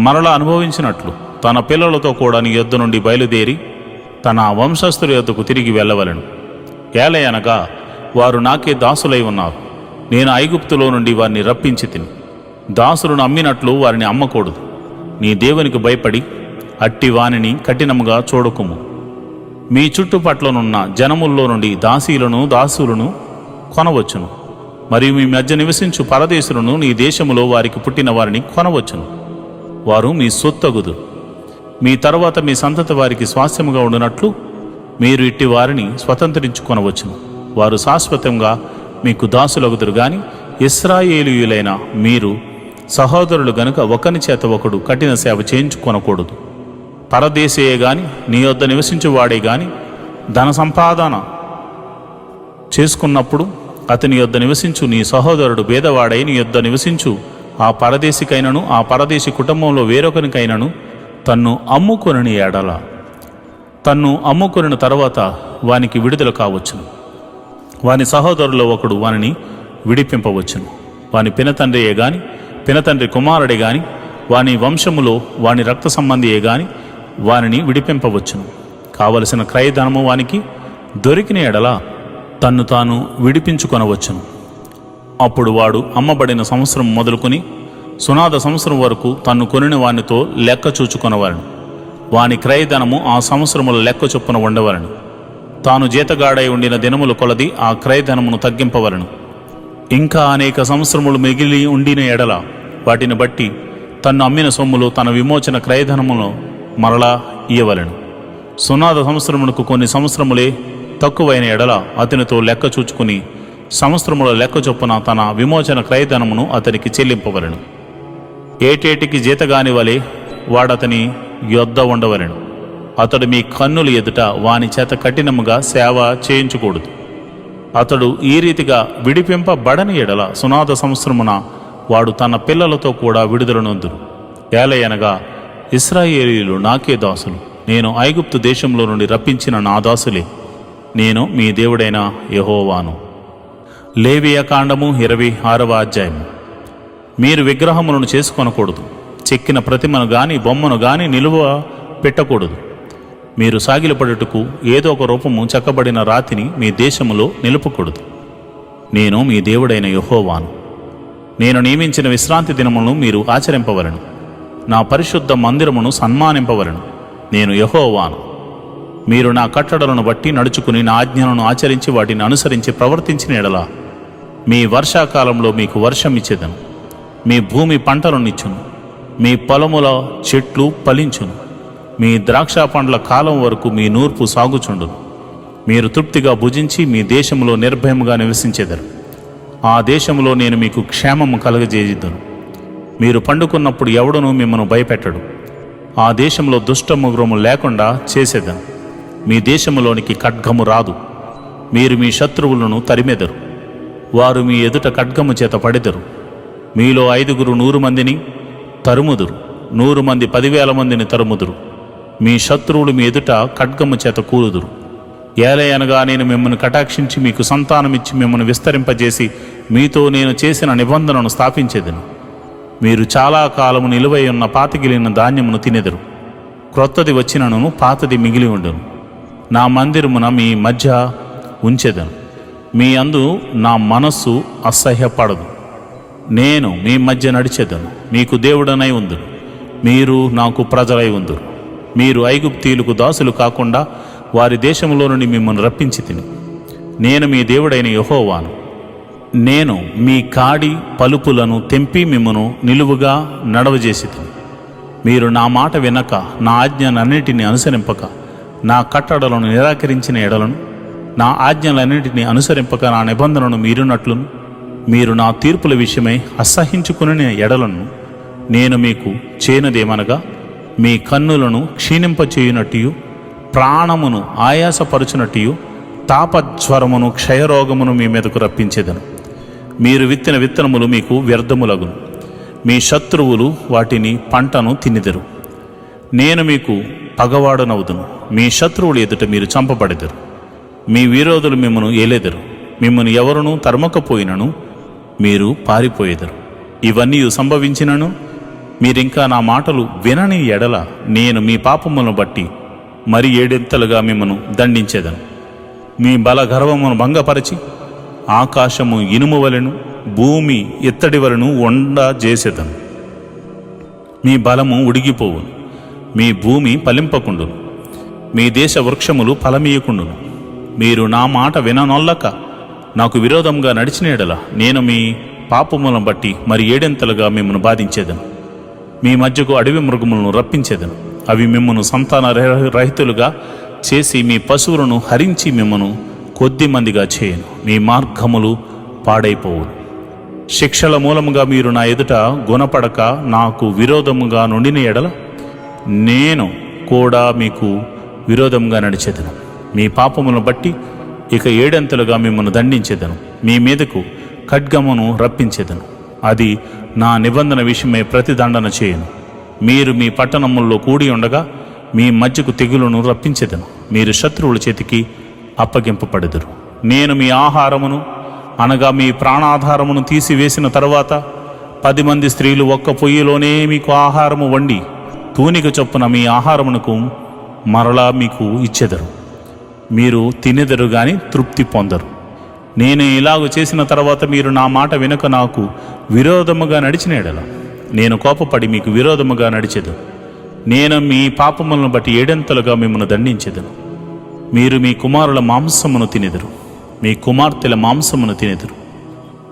మరలా అనుభవించినట్లు తన పిల్లలతో కూడా నీ యొద్ద నుండి బయలుదేరి తన వంశస్థుల యొద్దకు తిరిగి వెళ్ళవలెను. ఏలయనగా వారు నాకే దాసులై ఉన్నారు. నేను ఐగుప్తులో నుండి వారిని రప్పించి తిని దాసులను అమ్మినట్లు వారిని అమ్మకూడదు. నీ దేవునికి భయపడి అట్టి వానిని కఠినముగా చూడకుము. మీ చుట్టుపట్లనున్న జనముల్లో నుండి దాసీలను దాసులను కొనవచ్చును. మరియు మీ మధ్య నివసించు పరదేశులను నీ దేశములో వారికి పుట్టిన వారిని కొనవచ్చును. వారు మీ సొత్తగుదు. మీ తరువాత మీ సంతతి వారికి స్వాస్థ్యముగా ఉండునట్లు మీరు ఇట్టి వారిని స్వతంత్రించుకొనవచ్చును. వారు శాశ్వతంగా మీకు దాసులగుదురు గాని పరదేశీయే గాని నీ యొద్ద నివసించువాడే గాని ధన సంపాదన చేసుకున్నప్పుడు అతని యొద్ద నివసించు నీ సహోదరుడు భేదవాడై నీ యొద్ద నివసించు ఆ పరదేశికైనను ఆ పరదేశి కుటుంబంలో వేరొకనికైనను తన్ను అమ్ముకొనిన ఎడల తన్ను అమ్ముకొనిన తర్వాత వానికి విడుదల కావచ్చును. వాని సహోదరులో ఒకడు వానిని విడిపింపవచ్చును. వాని పినతండ్రియే గాని పినతండ్రి కుమారుడే గాని వాని వంశములో వాని రక్త సంబంధియే గాని వానిని విడిపింపవచ్చును. కావలసిన క్రయధనము వానికి దొరికిన ఎడల తన్ను తాను విడిపించుకొనవచ్చును. అప్పుడు వాడు అమ్మబడిన సంవత్సరం మొదలుకొని సునాద సంవత్సరం వరకు తన్ను కొనిన వానితో లెక్క చూచుకొనవలను. వాని క్రయధనము ఆ సంవత్సరముల లెక్క చొప్పున ఉండవలను. తాను జీతగాడై ఉండిన దినముల కొలది ఆ క్రయధనమును తగ్గింపవలను. ఇంకా అనేక సంవత్సరములు మిగిలి ఉండిన ఎడల వాటిని బట్టి తన్ను అమ్మిన సొమ్ములు తన విమోచన క్రయధనమును మరలా ఇయ్యవలను. సునాద సంవత్సరమునకు కొన్ని సంవత్సరములే తక్కువైన ఎడల అతనితో లెక్క చూచుకుని సంవత్సరముల లెక్క చొప్పున తన విమోచన క్రయధనమును అతనికి చెల్లింపవలను. ఏటేటికి జీతగాని వలె వాడతని యొద్ద ఉండవలను. అతడు మీ కన్నుల ఎదుట వాని చేత కఠినముగా సేవ చేయించకూడదు. అతడు ఈ రీతిగా విడిపింపబడని ఎడల సునాద సంవత్సరమున వాడు తన పిల్లలతో కూడా విడుదలనొందును. ఏలయనగా ఇశ్రాయేలీయులు నాకే దాసులు, నేను ఐగుప్తు దేశంలో నుండి రప్పించిన నా దాసులే, నేను మీ దేవుడైన యెహోవాను. లేవియ కాండము 26వ అధ్యాయము. మీరు విగ్రహములను చేసుకొనకూడదు. చెక్కిన ప్రతిమను గాని బొమ్మను గాని నిలువ పెట్టకూడదు. మీరు సాగిలపడుటకు ఏదో ఒక రూపము చెక్కబడిన రాతిని మీ దేశములో నిలుపకూడదు. నేను మీ దేవుడైన యెహోవాను. నేను నియమించిన విశ్రాంతి దినములను మీరు ఆచరింపవలను. నా పరిశుద్ధ మందిరమును సన్మానింపవలను. నేను యెహోవాను. మీరు నా కట్టడలను బట్టి నడుచుకుని నా ఆజ్ఞలను ఆచరించి వాటిని అనుసరించి ప్రవర్తించిన ఎడల మీ వర్షాకాలంలో మీకు వర్షం ఇచ్చేదను. మీ భూమి పంటలనిచ్చును. మీ పొలముల చెట్లు ఫలించును. మీ ద్రాక్ష పండ్ల కాలం వరకు మీ నూర్పు సాగుచుండును. మీరు తృప్తిగా భుజించి మీ దేశంలో నిర్భయముగా నివసించెదరు. ఆ దేశంలో నేను మీకు క్షేమము కలగజేయుదును. మీరు పండుకున్నప్పుడు ఎవడునూ మిమ్మను భయపెట్టడు. ఆ దేశంలో దుష్టముగ్రము లేకుండా చేసేదను. మీ దేశములోనికి ఖడ్గము రాదు. మీరు మీ శత్రువులను తరిమెదరు. వారు మీ ఎదుట ఖడ్గము చేత పడెదరు. మీలో 5 100 మందిని తరుముదురు. 100 మంది 10,000 మందిని తరుముదురు. మీ శత్రువులు మీ ఎదుట ఖడ్గము చేత కూలుదురు. ఏలయనగా నేను మిమ్మల్ని కటాక్షించి మీకు సంతానమిచ్చి మిమ్మల్ని విస్తరింపజేసి మీతో నేను చేసిన నిబంధనను స్థాపించేదను. మీరు చాలా కాలము నిలువై ఉన్న పాతికిలిన ధాన్యమును తినెదరు. క్రొత్తది వచ్చినను పాతది మిగిలి ఉండును. నా మందిరమున మీ మధ్య ఉంచెదను. మీ అందు నా మనస్సు అసహ్యపడదు. నేను మీ మధ్య నడిచెదను. మీకు దేవుడనై ఉందును. మీరు నాకు ప్రజలై ఉందురు. మీరు ఐగుప్తీయులకు దాసులు కాకుండా వారి దేశంలో నుండి మిమ్మల్ని రప్పించి తిని నేను మీ దేవుడైన యెహోవాను. నేను మీ కాడి పలుపులను తెంపి మిమ్మను నిలువుగా నడవజేసి తిని మీరు నా మాట వినక నా ఆజ్ఞలన్నిటినీ అనుసరింపక నా కట్టడలను నిరాకరించిన ఎడలను నా ఆజ్ఞలన్నింటినీ అనుసరింపక నా నిబంధనను మీరునట్లును మీరు నా తీర్పుల విషయమై అసహించుకునే ఎడలను నేను మీకు చేయనదేమనగా మీ కన్నులను క్షీణింపచేయునట్టు ప్రాణమును ఆయాసపరుచునట్టు తాపజ్వరమును క్షయరోగమును మీ మీదకు రప్పించేదను. మీరు విత్తిన విత్తనములు మీకు వ్యర్థములగును. మీ శత్రువులు వాటిని పంటను తినిదరు. నేను మీకు పగవాడనవుదును. మీ శత్రువులు ఎదుట మీరు చంపబడెదరు. మీ విరోధులు మిమ్మను ఏలెదరు. మిమ్మను ఎవరునూ తరమకపోయినను మీరు పారిపోయేదరు. ఇవన్నీ సంభవించినను మీరింకా నా మాటలు వినని ఎడల నేను మీ పాపములను బట్టి మరి 7 మిమ్మను దండించేదను. మీ బల గర్వమును భంగపరిచి ఆకాశము ఇనుము వలెను భూమి ఇత్తడి వలెను చేసేదను. మీ బలము ఉడిగిపోవును. మీ భూమి ఫలింపకుండును. మీ దేశ వృక్షములు ఫలమీయకుండును. మీరు నా మాట విననొల్లక నాకు విరోధంగా నడిచిన ఎడల నేను మీ పాపములను బట్టి మరి 7 మిమ్మను బాధించేదను. మీ మధ్యకు అడవి మృగములను రప్పించేదను. అవి మిమ్మను సంతాన రహితులుగా చేసి మీ పశువులను హరించి మిమ్మను కొద్ది మందిగా చేయను. మీ మార్గములు పాడైపోవును. శిక్షల మూలముగా మీరు నా ఎదుట గుణపడక నాకు విరోధముగా నుండిన ఎడల నేను కూడా మీకు విరోధంగా నడిచెదను. మీ పాపములను బట్టి ఇక 7 మిమ్మల్ని దండించెదను. మీ మీదకు ఖడ్గమును రప్పించెదను. అది నా నిబంధన విషయమై ప్రతిదండన చేయను. మీరు మీ పట్టణముల్లో కూడి ఉండగా మీ మధ్యకు తెగులును రప్పించెదను. మీరు శత్రువుల చేతికి అప్పగింపబడెదరు. నేను మీ ఆహారమును అనగా మీ ప్రాణాధారమును తీసివేసిన తరువాత 10 మంది స్త్రీలు ఒక్క పొయ్యిలోనే మీకు ఆహారము వండి తూనిక చొప్పున మీ ఆహారమునకు మరలా మీకు ఇచ్చెదరు. మీరు తినెదరు గాని తృప్తి పొందరు. నేను ఇలాగ చేసిన తర్వాత మీరు నా మాట వెనుక నాకు విరోధముగా నడిచిన ఎడల నేను కోపపడి మీకు విరోధముగా నడిచెదను. నేను మీ పాపములను బట్టి 7 మిమ్మల్ని దండించెదను. మీరు మీ కుమారుల మాంసమును తినెదరు, మీ కుమార్తెల మాంసమును తినెదరు.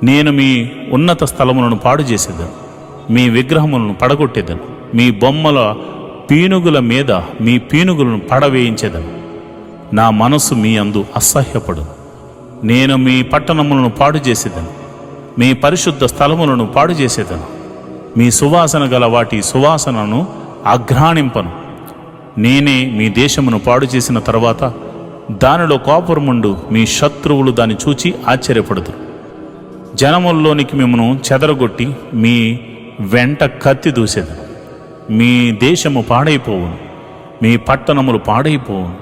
నేను మీ ఉన్నత స్థలములను పాడు చేసేదను, మీ విగ్రహములను పడగొట్టేదను. మీ బొమ్మల పీనుగుల మీద మీ పీనుగులను పడవేయించేదను. నా మనస్సు మీ అందు అసహ్యపడు. నేను మీ పట్టణములను పాడు చేసేదను, మీ పరిశుద్ధ స్థలములను పాడు చేసేదను. మీ సువాసన గల వాటి సువాసనను అఘ్రాణింపను. నేనే మీ దేశమును పాడు చేసిన తర్వాత దానిలో కోపముండు మీ శత్రువులు దాన్ని చూచి ఆశ్చర్యపడుదురు. జనముల్లోనికి మిమ్మను చెదరగొట్టి మీ వెంట కత్తి దూసేదను. మీ దేశము పాడైపోవును, మీ పట్టణములు పాడైపోవును.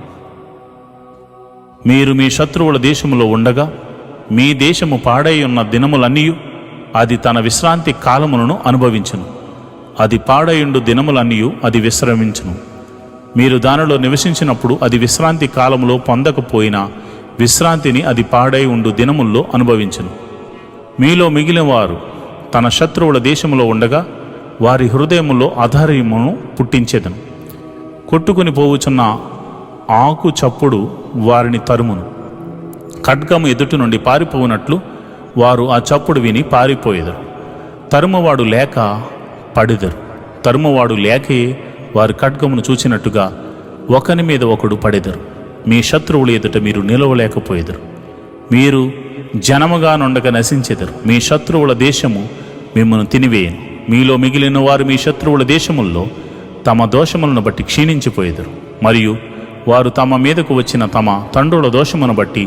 మీరు మీ శత్రువుల దేశములో ఉండగా మీ దేశము పాడై ఉన్న దినములన్నీ అది తన విశ్రాంతి కాలములను అనుభవించును. అది పాడయుండు దినములన్నీ అది విశ్రమించును. మీరు దానిలో నివసించినప్పుడు అది విశ్రాంతి కాలములో పొందకపోయినా విశ్రాంతిని అది పాడై ఉండు దినముల్లో అనుభవించును. మీలో మిగిలిన వారు తన శత్రువుల దేశములో ఉండగా వారి హృదయములో అధైర్యమును పుట్టించెదను. కొట్టుకుని పోవుచున్న ఆకు చప్పుడు వారిని తరుమును. ఖడ్గము ఎదుటి నుండి పారిపోవునట్లు వారు ఆ చప్పుడు విని పారిపోయేదరు. తరుమువాడు లేక పడెదరు. తరుమువాడు లేకే వారి ఖడ్గమును చూచినట్టుగా ఒకని మీద ఒకడు పడెదరు. మీ శత్రువుల ఎదుట మీరు నిలవలేకపోయేదరు. మీరు జనముగా నుండగా నశించెదరు. మీ శత్రువుల దేశము మిమ్మల్ని తినివేయను. మీలో మిగిలిన వారు మీ శత్రువుల దేశముల్లో తమ దోషములను బట్టి క్షీణించిపోయేదరు. మరియు వారు తమ మీదకు వచ్చిన తమ తండ్రుల దోషమును బట్టి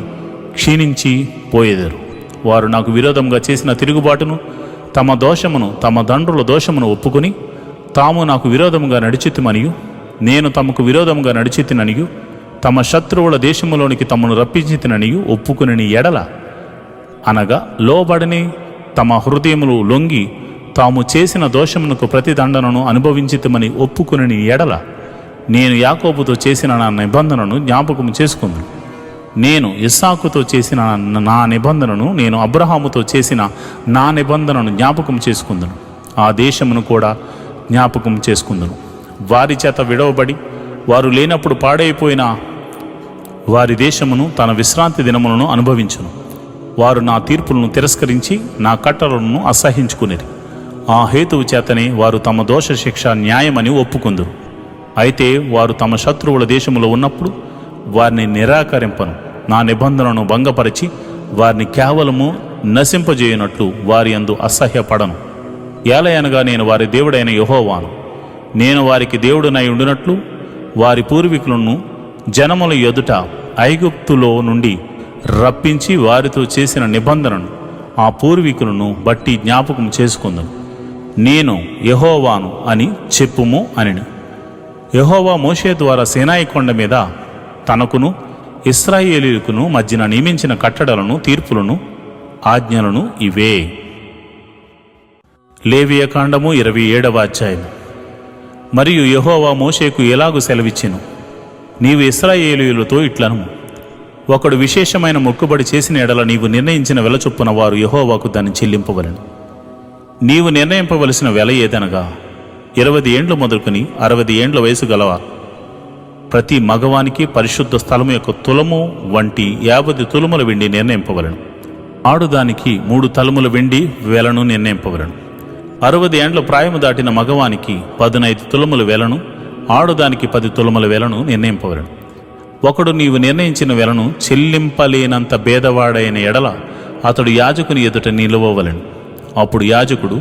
క్షీణించి పోయేదరు. వారు నాకు విరోధంగా చేసిన తిరుగుబాటును తమ దోషమును తమ తండ్రుల దోషమును ఒప్పుకొని తాము నాకు విరోధముగా నడిచితిమనియు నేను తమకు విరోధముగా నడిచితిననియు తమ శత్రువుల దేశములోనికి తమను రప్పించితిననియు ఒప్పుకుని ఎడల అనగా లోబడని తమ హృదయములు లొంగి తాము చేసిన దోషమునకు ప్రతిదండనను అనుభవించితమని ఒప్పుకుని ఎడల నేను యాకోబుతో చేసిన నా నిబంధనను జ్ఞాపకం చేసుకుందును. నేను ఇస్సాకుతో చేసిన నా నిబంధనను నేను అబ్రహాముతో చేసిన నా నిబంధనను జ్ఞాపకం చేసుకుందును. ఆ దేశమును కూడా జ్ఞాపకం చేసుకుందును. వారి చేత విడవబడి వారు లేనప్పుడు పాడైపోయిన వారి దేశమును తన విశ్రాంతి దినములను అనుభవించును. వారు నా తీర్పులను తిరస్కరించి నా కట్టలను అసహించుకునేది. ఆ హేతువు చేతనే వారు తమ దోష శిక్ష న్యాయమని ఒప్పుకుందురు. అయితే వారు తమ శత్రువుల దేశములో ఉన్నప్పుడు వారిని నిరాకరింపను. నా నిబంధనను భంగపరిచి వారిని కేవలము నశింపజేయనట్లు వారి యందు అసహ్యపడను. ఏలయనగా నేను వారి దేవుడైన యెహోవాను. నేను వారికి దేవుడునై ఉండినట్లు వారి పూర్వీకులను జనముల ఎదుట ఐగుప్తులో నుండి రప్పించి వారితో చేసిన నిబంధనను ఆ పూర్వీకులను బట్టి జ్ఞాపకం చేసుకుందును. నేను యెహోవాను అని చెప్పుము అనిను. యెహోవా మోషే ద్వారా సీనాయి కొండ మీద తనకును ఇశ్రాయేలీయులకును మధ్యన నియమించిన కట్టడలను తీర్పులను ఆజ్ఞలను ఇవే. లేవియకాండము 27వ అధ్యాయము. మరియు యెహోవా మోషేకు ఎలాగు సెలవిచ్చెను, నీవు ఇశ్రాయేలీయులతో ఇట్లను, ఒకడు విశేషమైన మొక్కుబడి చేసిన ఎడల నీవు నిర్ణయించిన వెల చొప్పున వారు యెహోవాకు దాన్ని చెల్లింపవలెను. నీవు నిర్ణయింపవలసిన వెల ఏదనగా 20 ఏండ్లు మొదలుకొని 60 ఏండ్ల వయసు గలవ ప్రతి మగవానికి పరిశుద్ధ స్థలము యొక్క తులము వంటి 50 తులముల వెండి నిర్ణయింపవలను. ఆడుదానికి 3 తలముల వెండి వెలను నిర్ణయింపవలను. 60 ఏండ్ల ప్రాయము దాటిన మగవానికి 15 తులముల వెలను, ఆడుదానికి 10 తులముల వెలను నిర్ణయింపవలను. ఒకడు నీవు నిర్ణయించిన వెలను చెల్లింపలేనంత భేదవాడైన ఎడల అతడు యాజకుని ఎదుట నిలువవలెను. అప్పుడు యాజకుడు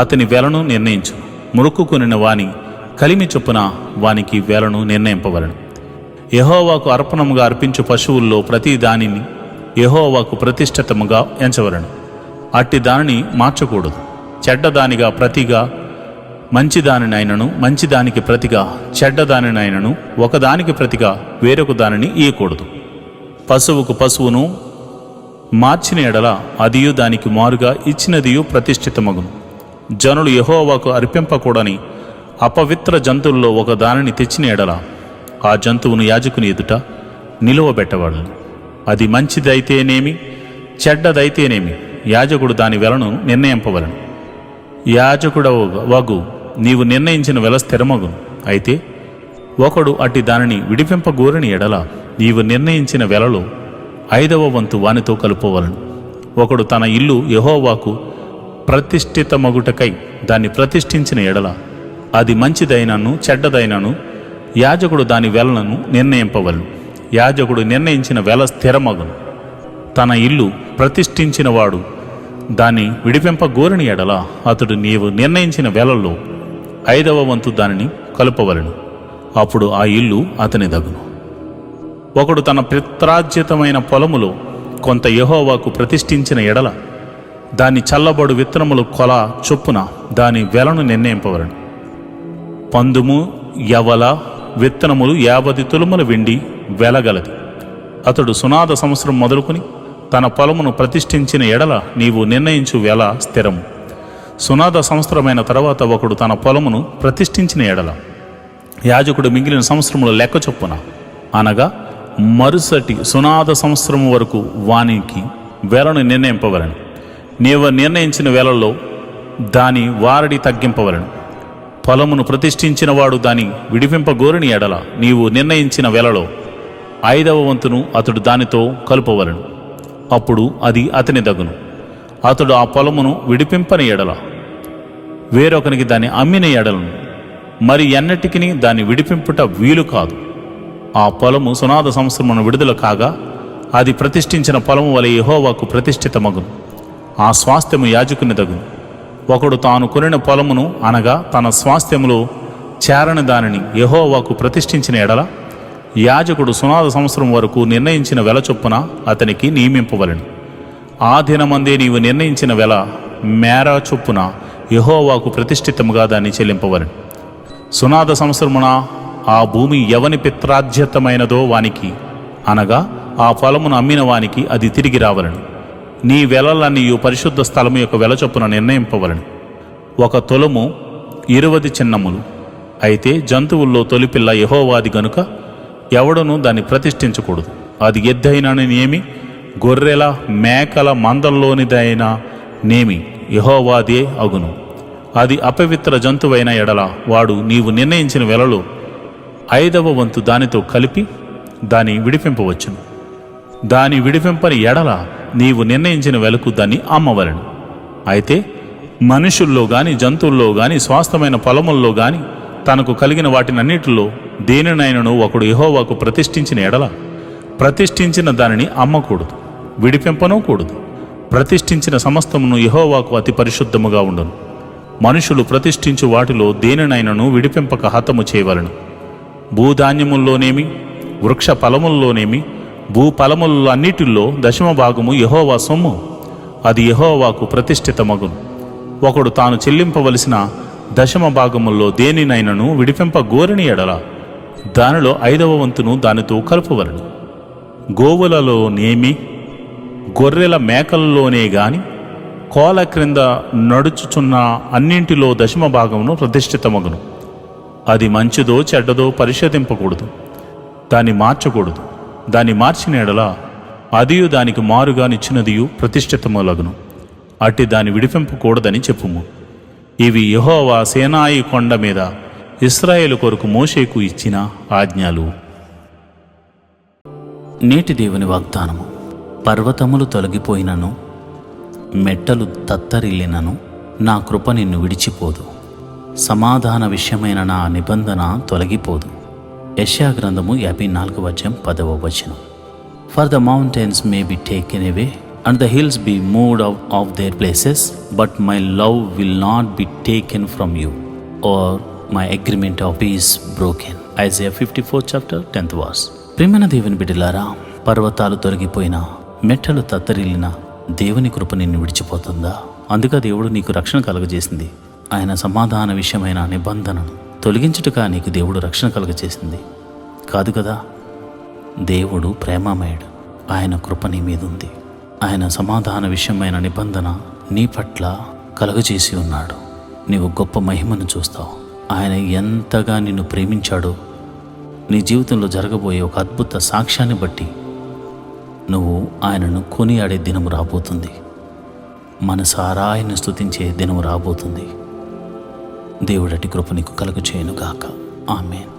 అతని వెలను నిర్ణయించు. మొక్కుకొనిన వాని కలిమి చొప్పున వానికి వేలను నిర్ణయింపవలను. యెహోవాకు అర్పణముగా అర్పించు పశువుల్లో ప్రతి దానిని యెహోవాకు ప్రతిష్ఠితముగా ఎంచవలను. అట్టి దానిని మార్చకూడదు. చెడ్డదానిగా ప్రతిగా మంచిదానినైనను, మంచిదానికి ప్రతిగా చెడ్డదానినైనను, ఒకదానికి ప్రతిగా వేరొక దానిని ఇయ్యకూడదు. పశువుకు పశువును మార్చిన ఎడల అదియు దానికి మారుగా ఇచ్చినదియు ప్రతిష్ఠితమగును. జనులు యెహోవాకు అర్పింపకూడని అపవిత్ర జంతువుల్లో ఒక దానిని తెచ్చిన ఎడల ఆ జంతువును యాజకుని ఎదుట నిలువబెట్టవలను. అది మంచిదైతేనేమి చెడ్డదైతేనేమి యాజకుడు దాని వెలను నిర్ణయింపవలను. యాజకుడవగు నీవు నిర్ణయించిన వెల స్థిరమగును. అయితే ఒకడు అట్టి దానిని విడిపింపగోరని ఎడల నీవు నిర్ణయించిన వెలలో 5వ వంతు వానితో కలుపవలను. ఒకడు తన ఇల్లు యెహోవాకు ప్రతిష్ఠితమగుటకై దాన్ని ప్రతిష్ఠించిన ఎడల అది మంచిదైనను చెడ్డదైనను యాజకుడు దాని వెలను నిర్ణయింపవలను. యాజకుడు నిర్ణయించిన వెల స్థిరమగును. తన ఇల్లు ప్రతిష్ఠించినవాడు దాన్ని విడిపింపగోరని ఎడల అతడు నీవు నిర్ణయించిన వెలలో 5వ వంతు దానిని కలుపవలను. అప్పుడు ఆ ఇల్లు అతని దగును. ఒకడు తన పిత్రార్జితమైన పొలములో కొంత యెహోవాకు ప్రతిష్ఠించిన ఎడల దాని చల్లబడు విత్తనములు కొల చొప్పున దాని వెలను నిర్ణయింపవలను. పందుము యవల విత్తనములు 50 తులముల వెండి వెలగలది. అతడు సునాద సంవత్సరం మొదలుకొని తన పొలమును ప్రతిష్ఠించిన ఎడల నీవు నిర్ణయించు వెల స్థిరము. సునాద సంవత్సరమైన తర్వాత ఒకడు తన పొలమును ప్రతిష్ఠించిన ఎడల యాజకుడు మిగిలిన సంవత్సరముల లెక్క చొప్పున అనగా మరుసటి సునాద సంవత్సరము వరకు వానికి వెలను నిర్ణయింపవలను. నీవు నిర్ణయించిన వేళల్లో దాని వారడి తగ్గింపవలను. పొలమును ప్రతిష్ఠించిన వాడు దాని విడిపింపగోరని ఎడల నీవు నిర్ణయించిన వేళలో 5వ వంతును అతడు దానితో కలుపవలను. అప్పుడు అది అతని దగును. అతడు ఆ పొలమును విడిపింపని ఎడల వేరొకనికి దాన్ని అమ్మిన ఎడలను మరి ఎన్నటికి దాన్ని విడిపింపుట వీలు కాదు. ఆ పొలము సునాద సంవత్సరమును విడుదల కాగా అది ప్రతిష్ఠించిన పొలము వలె యెహోవాకు ప్రతిష్ఠితమగును. ఆ స్వాస్థ్యము యాజకుని దగును. ఒకడు తాను కొనిన పొలమును అనగా తన స్వాస్థ్యములో చేరని దానిని యెహోవాకు ప్రతిష్ఠించిన ఎడల యాజకుడు సునాద సంవత్సరం వరకు నిర్ణయించిన వెల చొప్పున అతనికి నియమింపవలను. ఆ దినమందే నీవు నిర్ణయించిన వెల మేర చొప్పున యెహోవాకు ప్రతిష్ఠితముగా దాన్ని చెల్లింపవలను. సునాద సంవత్సరమున ఆ భూమి ఎవని పిత్రార్జితమైనదో వానికి అనగా ఆ పొలమును అమ్మిన వానికి అది తిరిగి రావలను. నీ వెలలన్నీ పరిశుద్ధ స్థలము యొక్క వెల చొప్పున నిర్ణయింపవలను. 1 తులము 20 చిన్నములు. అయితే జంతువుల్లో తొలిపిల్ల యెహోవాది గనుక ఎవడనూ దాన్ని ప్రతిష్ఠించకూడదు. అది ఎద్దైననేమి గొర్రెల మేకల మందల్లోనిదైనా నేమి యెహోవాదే అగును. అది అపవిత్ర జంతువైన ఎడల వాడు నీవు నిర్ణయించిన వెలలో 5వ వంతు దానితో కలిపి దాన్ని విడిపింపవచ్చును. దాని విడిపింపని ఎడల నీవు నిర్ణయించిన వెలకు దాన్ని అమ్మవలను. అయితే మనుషుల్లో గాని జంతువుల్లో గాని స్వాస్థమైన పొలముల్లో గాని తనకు కలిగిన వాటినన్నిటిలో దేనినైనను ఒకడు యెహోవాకు ప్రతిష్ఠించిన ఎడల ప్రతిష్ఠించిన దానిని అమ్మకూడదు, విడిపింపనూ కూడదు. ప్రతిష్ఠించిన సమస్తమును యెహోవాకు అతి పరిశుద్ధముగా ఉండును. మనుషులు ప్రతిష్ఠించు వాటిలో దేనినైనను విడిపింపక హతము చేయవలను. భూధాన్యముల్లోనేమి వృక్ష ఫలముల్లోనేమి భూఫలముల్లో అన్నిటిల్లో 10వ భాగము యెహోవా సొమ్ము. అది యెహోవాకు ప్రతిష్ఠితమగును. ఒకడు తాను చెల్లింపవలసిన 10వ భాగముల్లో దేనినైనను విడిపింపగోరని ఎడల దానిలో 5వ వంతును దానితో కలుపవలను. గోవులలోనేమి గొర్రెల మేకల్లోనే గాని కోల క్రింద నడుచుచున్న అన్నింటిలో 10వ భాగమును ప్రతిష్ఠితమగును. అది మంచిదో చెడ్డదో పరిశోధింపకూడదు, దాన్ని మార్చకూడదు. దాన్ని మార్చిన ఎడల అదియు దానికి మారుగా నిచ్చినదియు ప్రతిష్ఠితములగును. అట్టి దాన్ని విడిపింపకూడదని చెప్పుము. ఇవి యెహోవా సేనాయి కొండ మీద ఇశ్రాయేలు కొరకు మోషేకు ఇచ్చిన ఆజ్ఞలు. నేటి దేవుని వాగ్దానము. పర్వతములు తొలగిపోయినను మెట్టలు తత్తరిల్లినను నా కృప నిన్ను విడిచిపోదు. సమాధాన విషయమైన నా నిబంధన తొలగిపోదు. యెషయా గ్రంథము 54వ అధ్యాయం 10వ వచనం. For the mountains may be taken away and the hills be moved out of their places, but my love will not be taken from you, or my agreement of peace broken. Isaiah 54 chapter 10th verse. ప్రియమైన దేవుని బిడ్డలారా, పర్వతాలు తొలగిపోయినా, మెట్టలు తత్తరిల్లినా దేవుని కృప నిన్ను విడిచిపోతుందా? అందుకే దేవుడు నీకు రక్షణ కలుగజేసింది. ఆయన సమాధాన విషయమైన నిబంధనను తొలగించుటగా నీకు దేవుడు రక్షణ కలుగజేసింది కాదు కదా. దేవుడు ప్రేమమయుడు. ఆయన కృప నీ మీద ఉంది. ఆయన సమాధాన విషయమైన నిబంధన నీ పట్ల కలుగజేసి ఉన్నాడు. నీవు గొప్ప మహిమను చూస్తావు. ఆయన ఎంతగా నిన్ను ప్రేమించాడో నీ జీవితంలో జరగబోయే ఒక అద్భుత సాక్ష్యాన్ని బట్టి నువ్వు ఆయనను కొనియాడే దినము రాబోతుంది. మనసారా ఆయన్ని స్తుతించే దినము రాబోతుంది. దేవుడటి కృప నీకు కలుగచేయునుగాక. ఆమేన్.